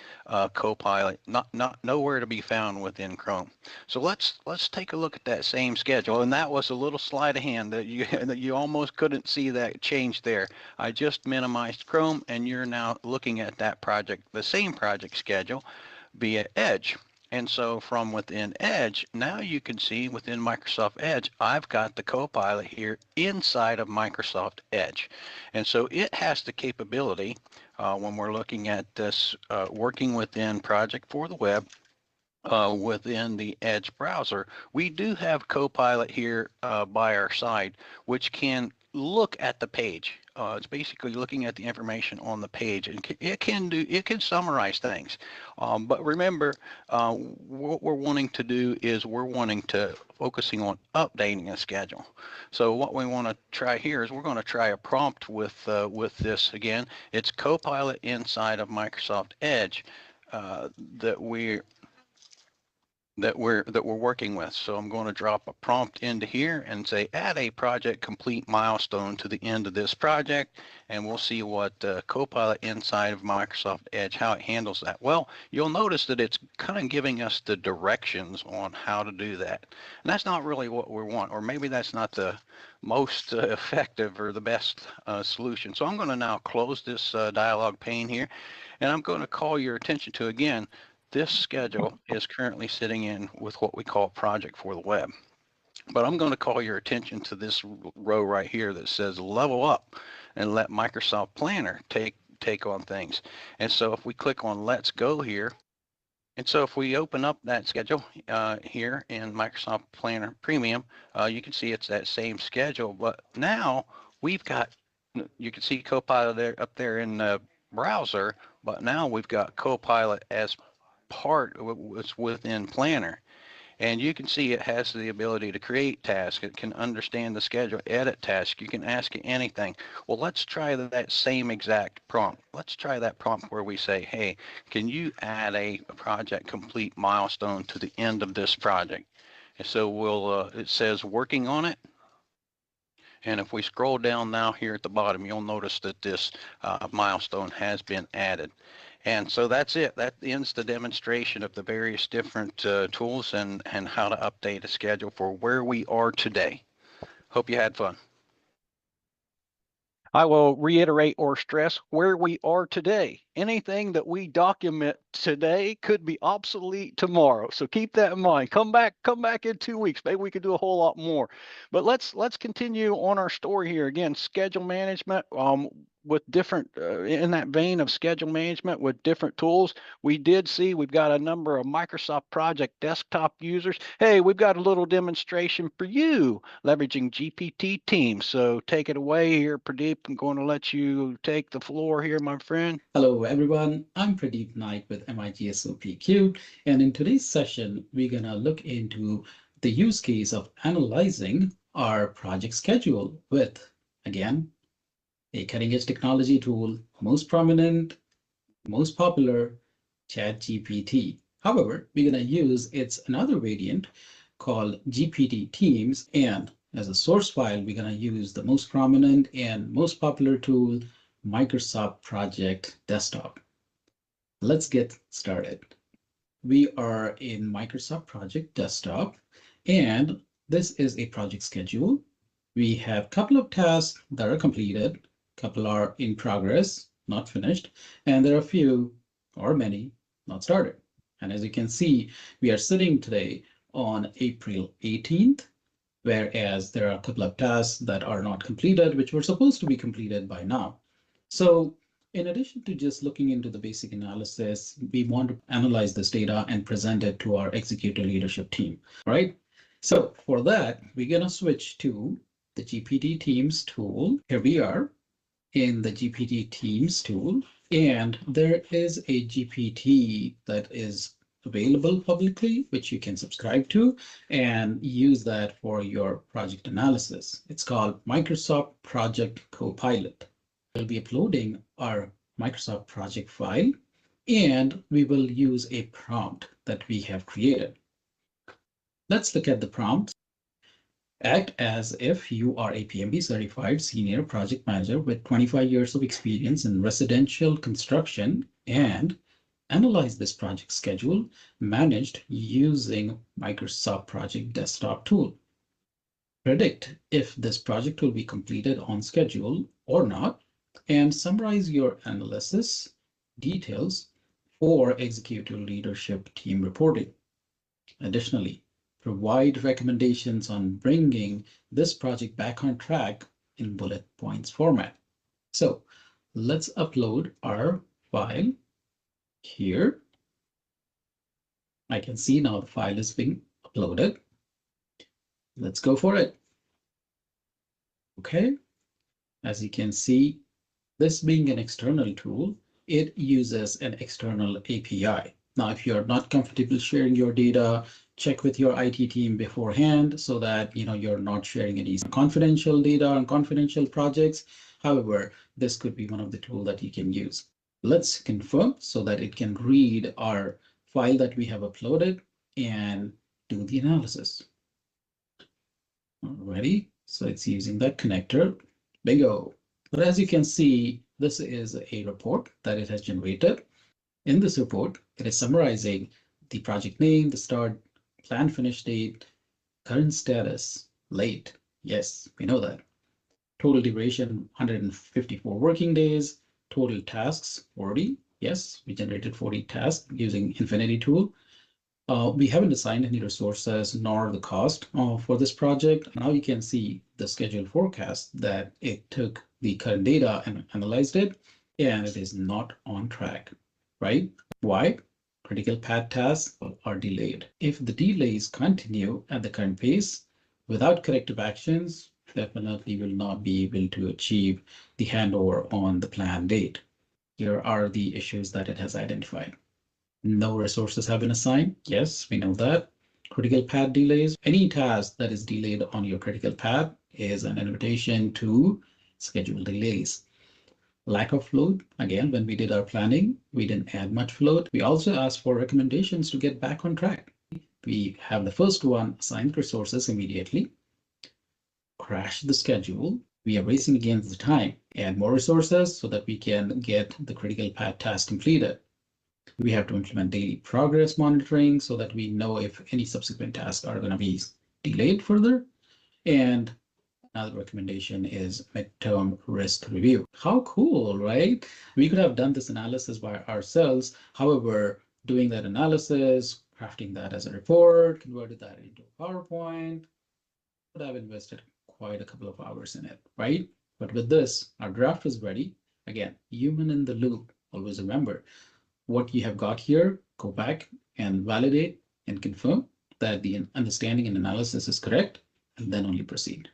[SPEAKER 2] Copilot, not nowhere to be found within Chrome. So let's take a look at that same schedule. And that was a little sleight of hand that you that you almost couldn't see that change there. I just minimized Chrome, and you're now looking at that project, the same project schedule, via Edge. And so from within Edge, now you can see within Microsoft Edge, I've got the Copilot here inside of Microsoft Edge. And so it has the capability, when we're looking at this, working within Project for the Web, within the Edge browser, we do have Copilot here by our side, which can look at the page. It's basically looking at the information on the page, and it can summarize things. But remember, what we're wanting to do is we're wanting to focusing on updating a schedule. So what we want to try here is we're going to try a prompt with this again. It's Copilot inside of Microsoft Edge that we're working with. So I'm going to drop a prompt into here and say, add a project complete milestone to the end of this project. And we'll see what Copilot inside of Microsoft Edge, how it handles that. Well, you'll notice that it's kind of giving us the directions on how to do that. And that's not really what we want, or maybe that's not the most effective or the best solution. So I'm going to now close this dialog pane here, and I'm going to call your attention to, again, this schedule is currently sitting in with what we call Project for the Web. But I'm going to call your attention to this row right here that says level up and let Microsoft Planner take on things. And so if we click on Let's Go here, and so if we open up that schedule here in Microsoft Planner Premium, you can see it's that same schedule. But now we've got, you can see Copilot there up there in the browser, but now we've got Copilot as part of what's within Planner. And you can see it has the ability to create tasks. It can understand the schedule, edit tasks. You can ask it anything. Well, let's try that same exact prompt. Let's try that prompt where we say, hey, can you add a project complete milestone to the end of this project? And so we'll, it says working on it. And if we scroll down now here at the bottom, you'll notice that this milestone has been added. And so that's it. That ends the demonstration of the various different tools and how to update a schedule for where we are today. Hope you had fun. I will reiterate or stress where we are today. Anything that we document today could be obsolete tomorrow. So keep that in mind. Come back in 2 weeks. Maybe we could do a whole lot more. But let's continue on our story here. Again, schedule management with different, in that vein of schedule management with different tools. We did see we've got a number of Microsoft Project desktop users. Hey, we've got a little demonstration for you leveraging GPT Teams. So take it away here, Pradeep. I'm going to let you take the floor here, my friend.
[SPEAKER 3] Hello, everyone. I'm Pradeep Naik with MIGSOPQ, and in today's session, we're going to look into the use case of analyzing our project schedule with, again, a cutting-edge technology tool, most prominent, most popular, ChatGPT. However, we're going to use its another variant called GPT Teams, and as a source file, we're going to use the most prominent and most popular tool, Microsoft Project Desktop. Let's get started. We are in Microsoft Project Desktop, and this is a project schedule. We have a couple of tasks that are completed, a couple are in progress, not finished, and there are a few or many not started. And as you can see, we are sitting today on April 18th, whereas there are a couple of tasks that are not completed, which were supposed to be completed by now. So in addition to just looking into the basic analysis, we want to analyze this data and present it to our executive leadership team, right? So for that, we're going to switch to the GPT Teams tool. Here we are in the GPT Teams tool, and there is a GPT that is available publicly, which you can subscribe to and use that for your project analysis. It's called Microsoft Project Copilot. We'll be uploading our Microsoft project file, and we will use a prompt that we have created. Let's look at the prompt. Act as if you are a PMB certified senior project manager with 25 years of experience in residential construction and analyze this project schedule managed using Microsoft Project Desktop tool. Predict if this project will be completed on schedule or not, and summarize your analysis details for executive leadership team reporting. Additionally, provide recommendations on bringing this project back on track in bullet points format. So let's upload our file here. I can see now the file is being uploaded. Let's go for it. Okay, as you can see, this being an external tool, it uses an external API. Now, if you're not comfortable sharing your data, check with your IT team beforehand so that you're not sharing any confidential data and confidential projects. However, this could be one of the tools that you can use. Let's confirm so that it can read our file that we have uploaded and do the analysis. Alrighty, so it's using that connector. Bingo. But as you can see, this is a report that it has generated. In this report, it is summarizing the project name, the start, planned finish date, current status, late. Yes, we know that. Total duration, 154 working days. Total tasks, 40. Yes, we generated 40 tasks using Infinity tool. We haven't assigned any resources nor the cost for this project. Now you can see the schedule forecast that it took the current data and analyzed it, and it is not on track, right? Why? Critical path tasks are delayed. If the delays continue at the current pace without corrective actions, definitely will not be able to achieve the handover on the planned date. Here are the issues that it has identified. No resources have been assigned. Yes, we know that. Critical path delays. Any task that is delayed on your critical path is an invitation to schedule delays. Lack of float. Again, when we did our planning, we didn't add much float. We also asked for recommendations to get back on track. We have the first one, assign resources immediately. Crash the schedule. We are racing against the time. Add more resources so that we can get the critical path task completed. We have to implement daily progress monitoring so that we know if any subsequent tasks are going to be delayed further. And another recommendation is midterm risk review. How cool, right? We could have done this analysis by ourselves. However, doing that analysis, crafting that as a report, converted that into a PowerPoint, would have invested quite a couple of hours in it, right? But with this, our draft is ready. Again, human in the loop. Always remember, what you have got here, go back and validate and confirm that the understanding and analysis is correct, and then only proceed.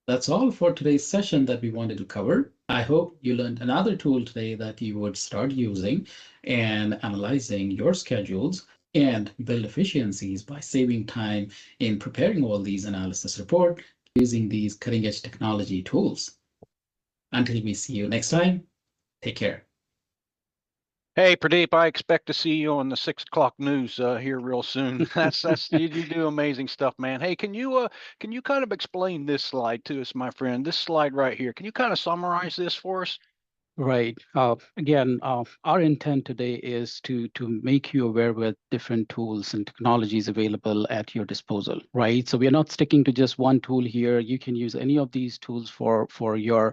[SPEAKER 3] That's all for today's session that we wanted to cover. I hope you learned another tool today that you would start using and analyzing your schedules and build efficiencies by saving time in preparing all these analysis reports using these cutting-edge technology tools. Until we see you next time, take care.
[SPEAKER 2] Hey, Pradeep, I expect to see you on the 6 o'clock news here real soon. That's you do amazing stuff, man. Hey, can you kind of explain this slide to us, my friend? This slide right here. Can you kind of summarize this for us?
[SPEAKER 5] Right. Again, our intent today is to make you aware with different tools and technologies available at your disposal, right? So we are not sticking to just one tool here. You can use any of these tools for your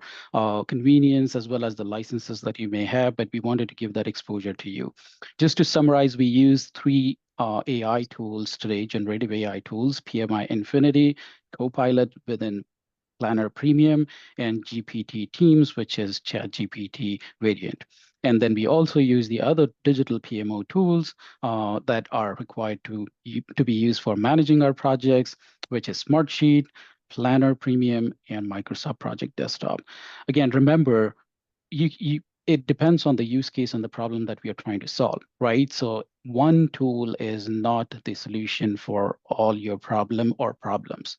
[SPEAKER 5] convenience as well as the licenses that you may have, but we wanted to give that exposure to you. Just to summarize, we use three AI tools today, generative AI tools, PMI Infinity, Copilot within Planner Premium, and GPT Teams, which is ChatGPT variant. And then we also use the other digital PMO tools that are required to be used for managing our projects, which is Smartsheet, Planner Premium and Microsoft Project Desktop. Again, remember, it depends on the use case and the problem that we are trying to solve, right? So one tool is not the solution for all your problem or problems.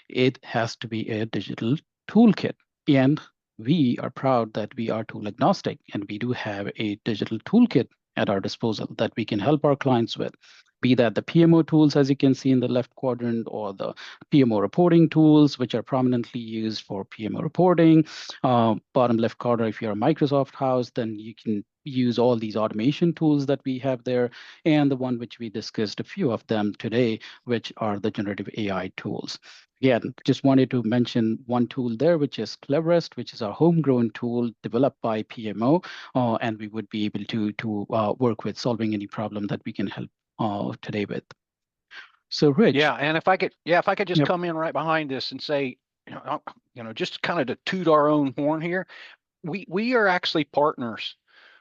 [SPEAKER 5] It has to be a digital toolkit. And we are proud that we are tool agnostic, and we do have a digital toolkit at our disposal that we can help our clients with, be that the PMO tools, as you can see in the left quadrant, or the PMO reporting tools, which are prominently used for PMO reporting. Bottom left corner, if you're a Microsoft house, then you can use all these automation tools that we have there, and the one which we discussed, a few of them today, which are the generative AI tools. Again, just wanted to mention one tool there, which is Cleverest, which is our homegrown tool developed by PMO, and we would be able to work with solving any problem that we can help today with. So, Rich.
[SPEAKER 2] Yeah, and if I could just
[SPEAKER 5] Yep.
[SPEAKER 2] come in right behind this and say, just kind of to toot our own horn here, we are actually partners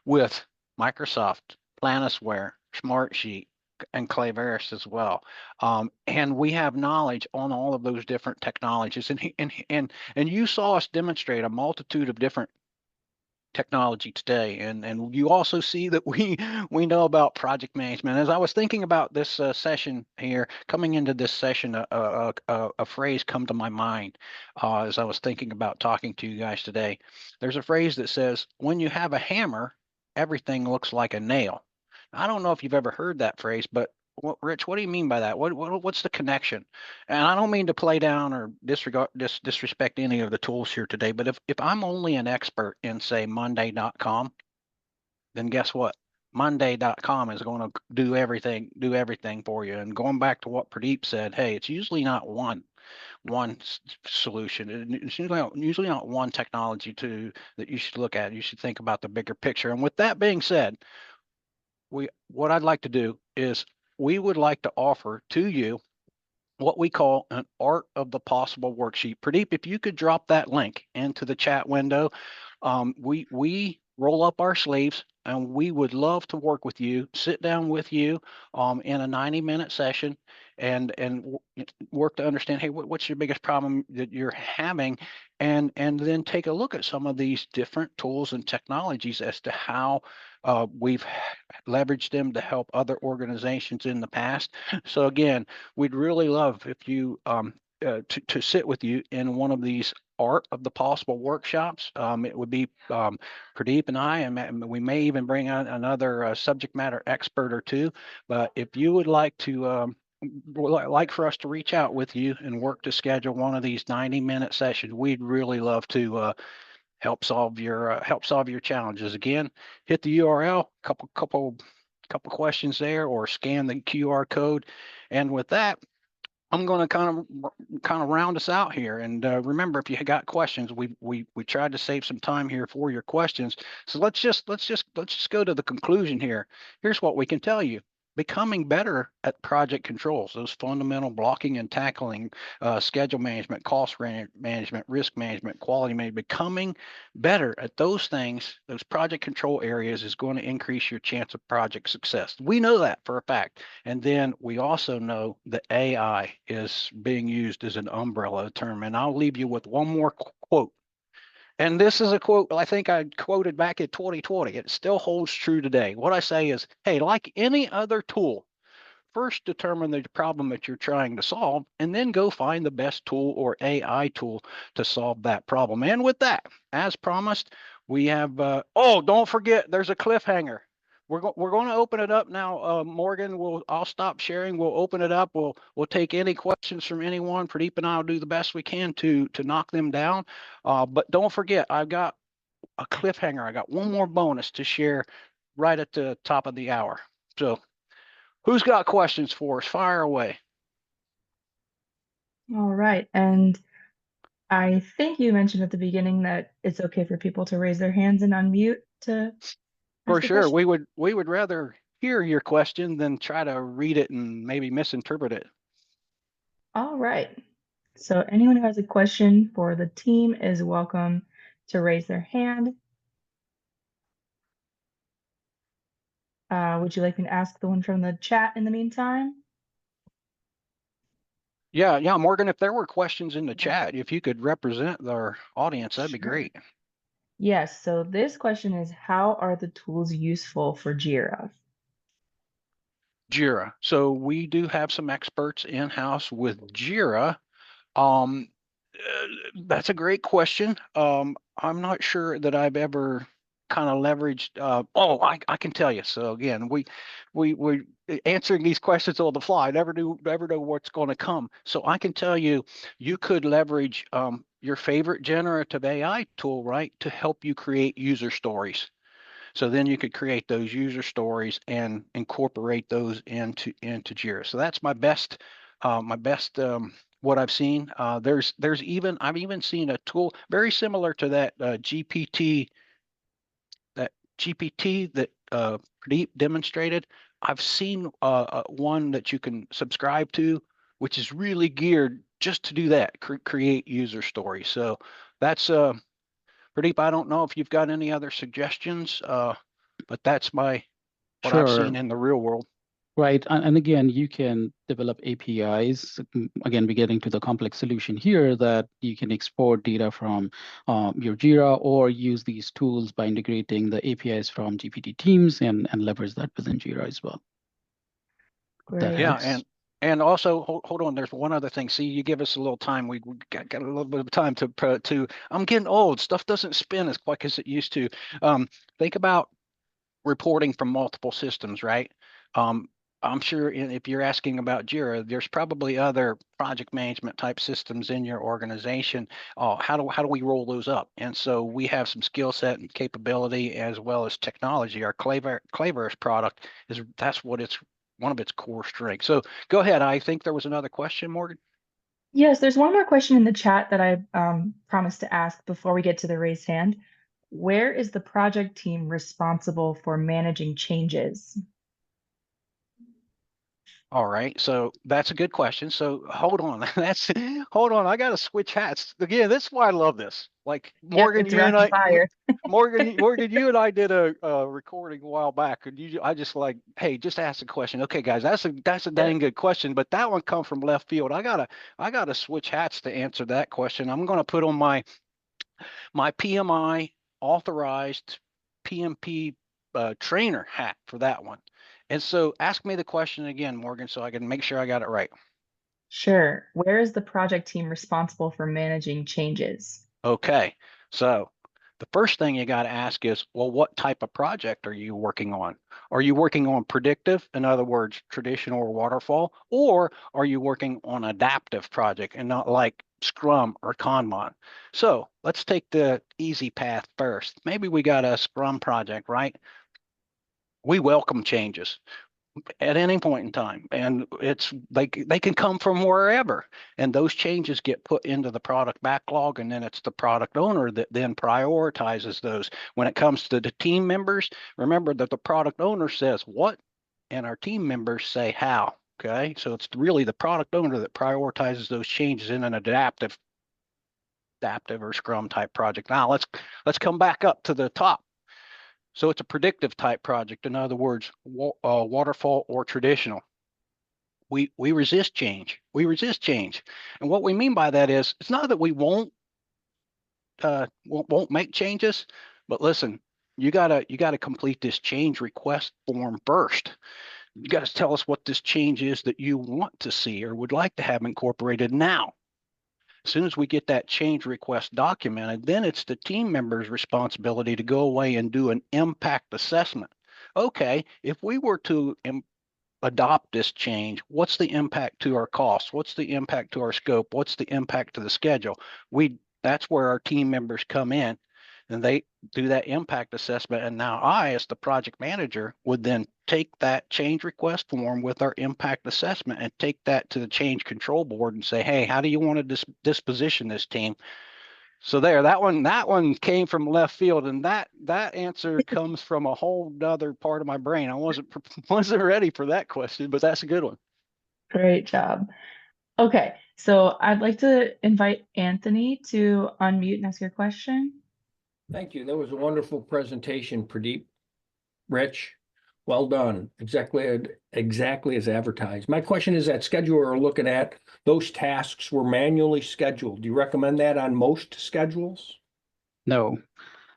[SPEAKER 2] with Microsoft, Planisware, Smartsheet, and Cleverest as well, and we have knowledge on all of those different technologies. And you saw us demonstrate a multitude of different technology today, and you also see that we know about project management. As I was thinking about this session here, coming into this session, a phrase come to my mind as I was thinking about talking to you guys today. There's a phrase that says, when you have a hammer, everything looks like a nail. I don't know if you've ever heard that phrase, but Rich, what do you mean by that? What's the connection? And I don't mean to play down or disrespect any of the tools here today, but if I'm only an expert in, say, Monday.com, then guess what? Monday.com is going to do everything for you. And going back to what Pradeep said, hey, it's usually not one solution. It's usually not one technology that you should look at. You should think about the bigger picture. And with that being said, what I'd like to do is we would like to offer to you what we call an art of the possible worksheet. Pradeep, if you could drop that link into the chat window, we roll up our sleeves and we would love to work with you, sit down with you in a 90-minute session and work to understand, hey, what's your biggest problem that you're having, and then take a look at some of these different tools and technologies as to how we've leveraged them to help other organizations in the past. So again, we'd really love if you to sit with you in one of these art of the possible workshops. It would be Pradeep and I, and we may even bring on another subject matter expert or two. But if you would like to like for us to reach out with you and work to schedule one of these 90-minute sessions, we'd really love to help solve your challenges. Again, hit the URL, couple questions there, or scan the QR code. And with that, I'm going to kind of round us out here. And remember, if you got questions, we tried to save some time here for your questions. So let's just go to the conclusion here. Here's what we can tell you. Becoming better at project controls, those fundamental blocking and tackling, schedule management, cost management, risk management, quality management, becoming better at those things, those project control areas, is going to increase your chance of project success. We know that for a fact. And then we also know that AI is being used as an umbrella term. And I'll leave you with one more quote. And this is a quote I think I quoted back in 2020. It still holds true today. What I say is, hey, like any other tool, first determine the problem that you're trying to solve, and then go find the best tool or AI tool to solve that problem. And with that, as promised, we have, don't forget, there's a cliffhanger. We're going to open it up now. Morgan, I'll stop sharing. We'll open it up. We'll take any questions from anyone. Pradeep and I will do the best we can to knock them down. But don't forget, I've got a cliffhanger. I got one more bonus to share right at the top of the hour. So who's got questions for us? Fire away.
[SPEAKER 1] All right. And I think you mentioned at the beginning that it's okay for people to raise their hands and unmute to
[SPEAKER 2] For
[SPEAKER 1] ask a
[SPEAKER 2] sure.
[SPEAKER 1] question.
[SPEAKER 2] We would rather hear your question than try to read it and maybe misinterpret it.
[SPEAKER 1] All right. So anyone who has a question for the team is welcome to raise their hand. Would you like me to ask the one from the chat in the meantime?
[SPEAKER 2] Yeah, Morgan, if there were questions in the chat, if you could represent our audience, that'd be
[SPEAKER 1] Sure.
[SPEAKER 2] great.
[SPEAKER 1] Yes, so this question is, how are the tools useful for Jira?
[SPEAKER 2] Jira. So we do have some experts in-house with Jira. Um, that's a great question. I'm not sure that I've ever kind of leveraged. I can tell you. So again, we answering these questions on the fly. Never know what's going to come. So I can tell you, you could leverage your favorite generative AI tool, right, to help you create user stories. So then you could create those user stories and incorporate those into Jira. So that's my best what I've seen. I've even seen a tool very similar to that GPT that Pradeep demonstrated. I've seen one that you can subscribe to, which is really geared just to do that, create user stories. So that's Pradeep, I don't know if you've got any other suggestions, but that's what I've seen
[SPEAKER 5] Sure.
[SPEAKER 2] in the real world.
[SPEAKER 5] Right. And again, you can develop APIs. Again, we're getting to the complex solution here that you can export data from your Jira or use these tools by integrating the APIs from GPT Teams and leverage that within Jira as well. That
[SPEAKER 1] Great.
[SPEAKER 2] Yeah,
[SPEAKER 5] helps.
[SPEAKER 2] and also hold on. There's one other thing. See, you give us a little time. We got a little bit of time to. I'm getting old. Stuff doesn't spin as quick as it used to. Think about reporting from multiple systems, right? Um, I'm sure if you're asking about Jira, there's probably other project management type systems in your organization. How do we roll those up? And so we have some skill set and capability as well as technology. Our Clavers product that's what it's one of its core strengths. So go ahead. I think there was another question, Morgan.
[SPEAKER 1] Yes, there's one more question in the chat that I promised to ask before we get to the raised hand. Where is the project team responsible for managing changes?
[SPEAKER 2] All right, so that's a good question. So hold on, hold on. I got to switch hats again. This is why I love this. Like
[SPEAKER 1] Yep,
[SPEAKER 2] Morgan,
[SPEAKER 1] it's rapid fire.
[SPEAKER 2] Morgan, you and I did a recording a while back, and I just like, hey, just ask a question. Okay, guys, that's a
[SPEAKER 1] Yeah.
[SPEAKER 2] dang good question, but that one come from left field. I gotta switch hats to answer that question. I'm gonna put on my PMI authorized PMP trainer hat for that one. And so ask me the question again, Morgan, so I can make sure I got it right.
[SPEAKER 1] Sure. Where is the project team responsible for managing changes?
[SPEAKER 2] Okay, so the first thing you got to ask is, well, what type of project are you working on? Are you working on predictive, in other words, traditional or waterfall, or are you working on adaptive project and not like Scrum or Kanban? So let's take the easy path first. Maybe we got a Scrum project, right? We welcome changes at any point in time, and it's like they can come from wherever, and those changes get put into the product backlog, and then it's the product owner that then prioritizes those. When it comes to the team members, remember that the product owner says what and our team members say how. Okay, so it's really the product owner that prioritizes those changes in an adaptive or Scrum type project. Now let's come back up to the top. So it's a predictive type project. In other words, waterfall or traditional. We resist change. We resist change. And what we mean by that is it's not that we won't make changes, but listen, you gotta complete this change request form first. You got to tell us what this change is that you want to see or would like to have incorporated now. As soon as we get that change request documented, then it's the team member's responsibility to go away and do an impact assessment. Okay, if we were to adopt this change, what's the impact to our costs? What's the impact to our scope? What's the impact to the schedule? That's where our team members come in and they do that impact assessment. And now I, as the project manager, would then take that change request form with our impact assessment and take that to the change control board and say, hey, how do you want to disposition this team? So that one came from left field, and that answer comes from a whole other part of my brain. I wasn't ready for that question, but that's a good one.
[SPEAKER 1] Great job. Okay, so I'd like to invite Anthony to unmute and ask your question.
[SPEAKER 6] Thank you. That was a wonderful presentation, Pradeep. Rich, Well done. Exactly as advertised. My question is that schedule we're looking at, those tasks were manually scheduled. Do you recommend that on most schedules?
[SPEAKER 5] No,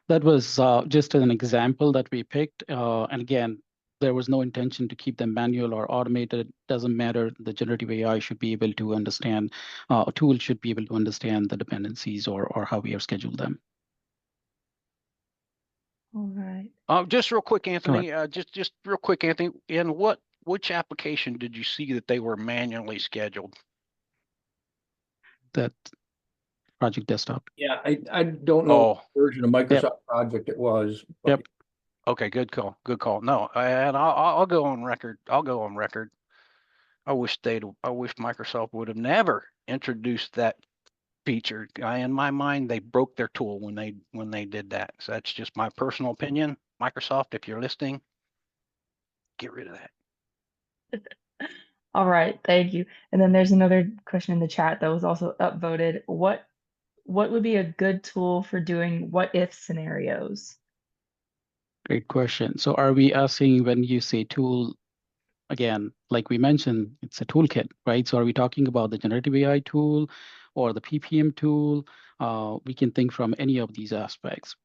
[SPEAKER 5] that was just an example that we picked. And again, there was no intention to keep them manual or automated. Doesn't matter. The generative AI should be able to understand, a tool should be able to understand the dependencies or how we have scheduled them.
[SPEAKER 1] All right.
[SPEAKER 2] Just real quick,
[SPEAKER 5] Go ahead.
[SPEAKER 2] Anthony, just real quick, Anthony, in which application did you see that they were manually scheduled?
[SPEAKER 5] That project desktop.
[SPEAKER 6] Yeah, I don't know
[SPEAKER 2] Oh,
[SPEAKER 6] what version of Microsoft project it was. But
[SPEAKER 5] Yep.
[SPEAKER 2] okay, good call, good call. No, and I'll go on record. I'll go on record. I wish Microsoft would have never introduced that feature. In my mind, they broke their tool when they did that. So that's just my personal opinion. Microsoft, if you're listening, get rid of that.
[SPEAKER 1] All right, thank you. And then there's another question in the chat that was also upvoted. What would be a good tool for doing what if scenarios?
[SPEAKER 5] Great question. So are we asking when you say tool, again, like we mentioned, it's a toolkit, right? So are we talking about the generative AI tool or the PPM tool? We can think from any of these aspects.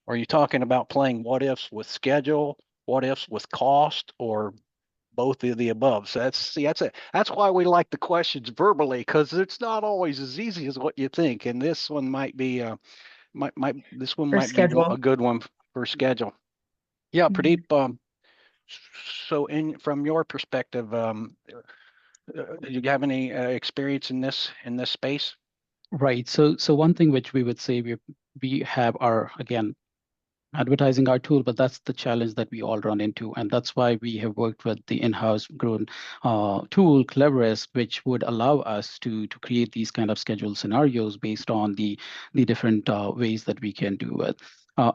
[SPEAKER 2] Are you talking about playing what ifs with schedule, what ifs with cost, or both of the above? So that's why we like the questions verbally, because it's not always as easy as what you think. And this one might be this one
[SPEAKER 1] For
[SPEAKER 2] might be
[SPEAKER 1] schedule.
[SPEAKER 2] a good one for schedule. Yeah,
[SPEAKER 1] Mhm.
[SPEAKER 2] Pradeep. So from your perspective, do you have any experience in this space?
[SPEAKER 5] Right. So one thing which we would say we have our, again, advertising our tool, but that's the challenge that we all run into. And that's why we have worked with the in-house grown tool, Cleverest, which would allow us to create these kind of scheduled scenarios based on the different ways that we can do it.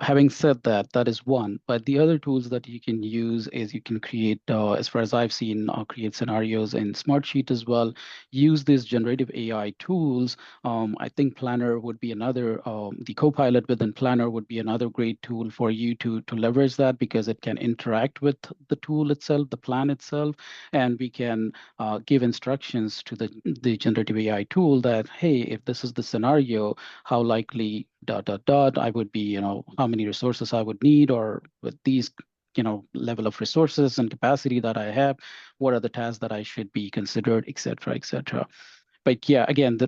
[SPEAKER 5] Having said that, that is one. But the other tools that you can use is you can create, as far as I've seen, create scenarios in Smartsheet as well. Use these generative AI tools. I think Planner would be another, the Copilot within Planner would be another great tool for you to leverage that, because it can interact with the tool itself, the plan itself, and we can give instructions to the generative AI tool that, hey, if this is the scenario, how likely ... I would be, how many resources I would need, or with these, level of resources and capacity that I have, what are the tasks that I should be considered, et cetera, et cetera. But yeah, again,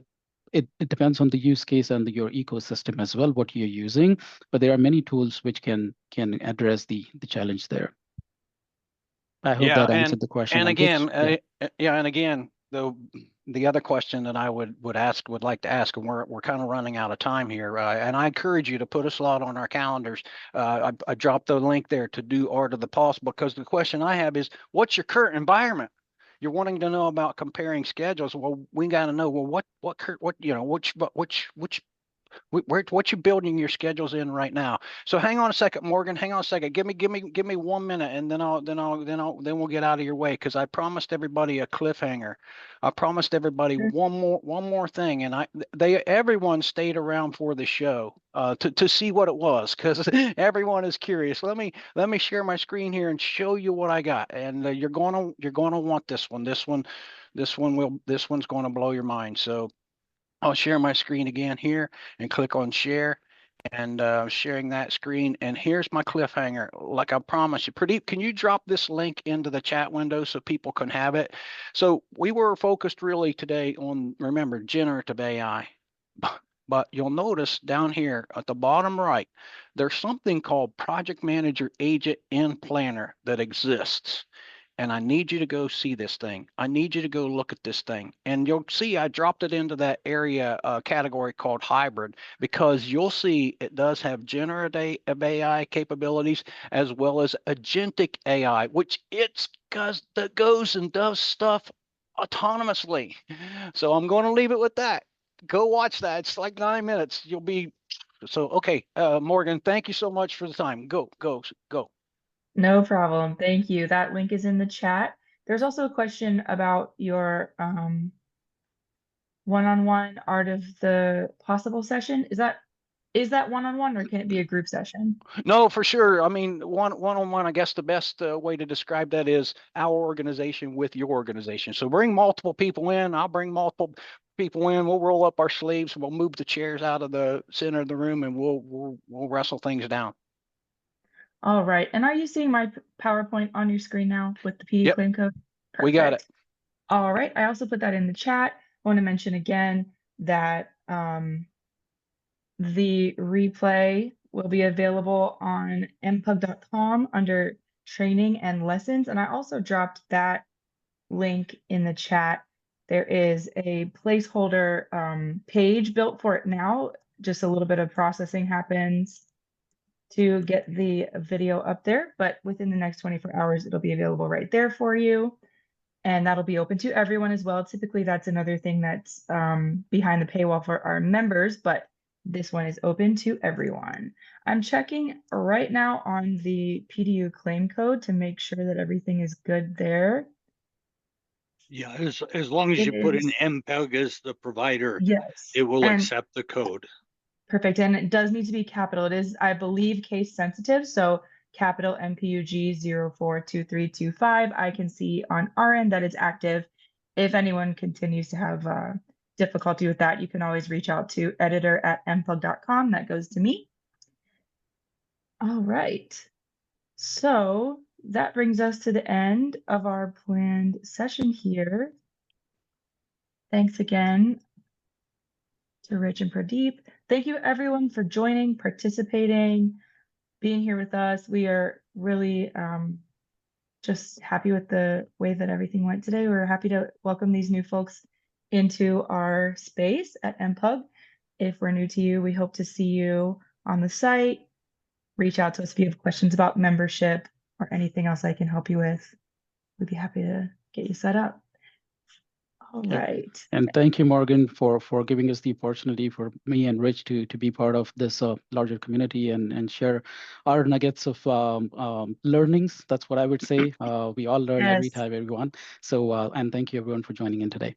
[SPEAKER 5] it depends on the use case and your ecosystem as well, what you're using. But there are many tools which can address the challenge there. I hope
[SPEAKER 2] Yeah,
[SPEAKER 5] that answered the question.
[SPEAKER 2] and again,
[SPEAKER 5] Yeah.
[SPEAKER 2] and again, the other question that I would like to ask, and we're kind of running out of time here, and I encourage you to put a slot on our calendars. I dropped the link there to do Art of the Possible, because the question I have is, what's your current environment? You're wanting to know about comparing schedules. Well, we got to know, well, which what you building your schedules in right now. So hang on a second, Morgan. Hang on a second. Give me 1 minute, and then we'll get out of your way, because I promised everybody a cliffhanger. I promised everybody
[SPEAKER 1] Sure.
[SPEAKER 2] one more thing, and everyone stayed around for the show to see what it was, because everyone is curious. Let me share my screen here and show you what I got, and you're gonna want this one. This one's going to blow your mind. So I'll share my screen again here and click on share, and sharing that screen. And here's my cliffhanger. Like I promised you, Pradeep, can you drop this link into the chat window so people can have it? So we were focused really today on, remember, generative AI. But you'll notice down here at the bottom right, there's something called Project Manager Agent in Planner that exists. And I need you to go see this thing. I need you to go look at this thing. And you'll see I dropped it into that area category called hybrid, because you'll see it does have generative AI capabilities as well as agentic AI, which that goes and does stuff autonomously. So I'm going to leave it with that. Go watch that. It's like 9 minutes. You'll be so okay. Morgan, thank you so much for the time. Go.
[SPEAKER 1] No problem. Thank you. That link is in the chat. There's also a question about your one-on-one Art of the Possible session. Is that Is that one-on-one or can it be a group session?
[SPEAKER 2] No, for sure. I mean, one-on-one, I guess the best way to describe that is our organization with your organization. So bring multiple people in. I'll bring multiple people in. We'll roll up our sleeves. We'll move the chairs out of the center of the room, and we'll wrestle things down.
[SPEAKER 1] All right. And are you seeing my PowerPoint on your screen now with the PD
[SPEAKER 2] Yep.
[SPEAKER 1] claim code?
[SPEAKER 2] We got it.
[SPEAKER 1] All right. I also put that in the chat. I want to mention again that the replay will be available on mpug.com under training and lessons. And I also dropped that link in the chat. There is a placeholder page built for it now. Just a little bit of processing happens to get the video up there, but within the next 24 hours, it'll be available right there for you. And that'll be open to everyone as well. Typically, that's another thing that's behind the paywall for our members, but this one is open to everyone. I'm checking right now on the PDU claim code to make sure that everything is good there.
[SPEAKER 4] Yeah, as long as
[SPEAKER 1] It
[SPEAKER 4] you put in
[SPEAKER 1] is.
[SPEAKER 4] MPEG as the provider,
[SPEAKER 1] Yes.
[SPEAKER 4] it will
[SPEAKER 1] And
[SPEAKER 4] accept the code.
[SPEAKER 1] perfect. And it does need to be capital. It is, I believe, case sensitive. So capital MPUG 042325. I can see on our end that it's active. If anyone continues to have difficulty with that, you can always reach out to editor@mpug.com. That goes to me. All right. So that brings us to the end of our planned session here. Thanks again to Rich and Pradeep. Thank you everyone for joining, participating, being here with us. We are really just happy with the way that everything went today. We're happy to welcome these new folks into our space at MPUG. If we're new to you, we hope to see you on the site. Reach out to us if you have questions about membership or anything else I can help you with. We'd be happy to get you set up. All
[SPEAKER 5] Yeah.
[SPEAKER 1] right.
[SPEAKER 5] And thank you, Morgan, for giving us the opportunity for me and Rich to be part of this larger community and share our nuggets of learnings. That's what I would say. We all learn every
[SPEAKER 1] Yes.
[SPEAKER 5] time, everyone. So, and thank you everyone for joining in today.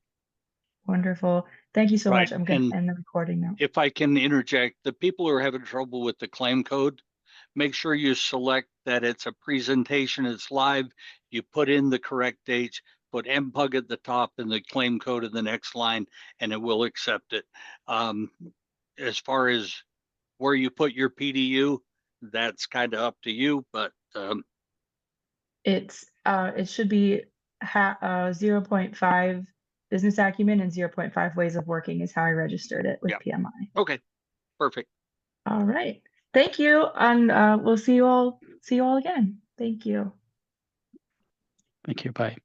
[SPEAKER 1] Wonderful. Thank you so
[SPEAKER 4] Right,
[SPEAKER 1] much. I'm going
[SPEAKER 4] and
[SPEAKER 1] to end the recording now.
[SPEAKER 4] if I can interject, the people who are having trouble with the claim code, make sure you select that it's a presentation, it's live. You put in the correct dates, put MPUG at the top and the claim code in the next line, and it will accept it. As far as where you put your PDU, that's kind of up to you, but
[SPEAKER 1] It should be 0.5 business acumen and 0.5 ways of working is how I registered it with
[SPEAKER 4] Yeah.
[SPEAKER 1] PMI.
[SPEAKER 4] okay, perfect.
[SPEAKER 1] All right. Thank you. And we'll see you all again. Thank you.
[SPEAKER 5] Thank you. Bye.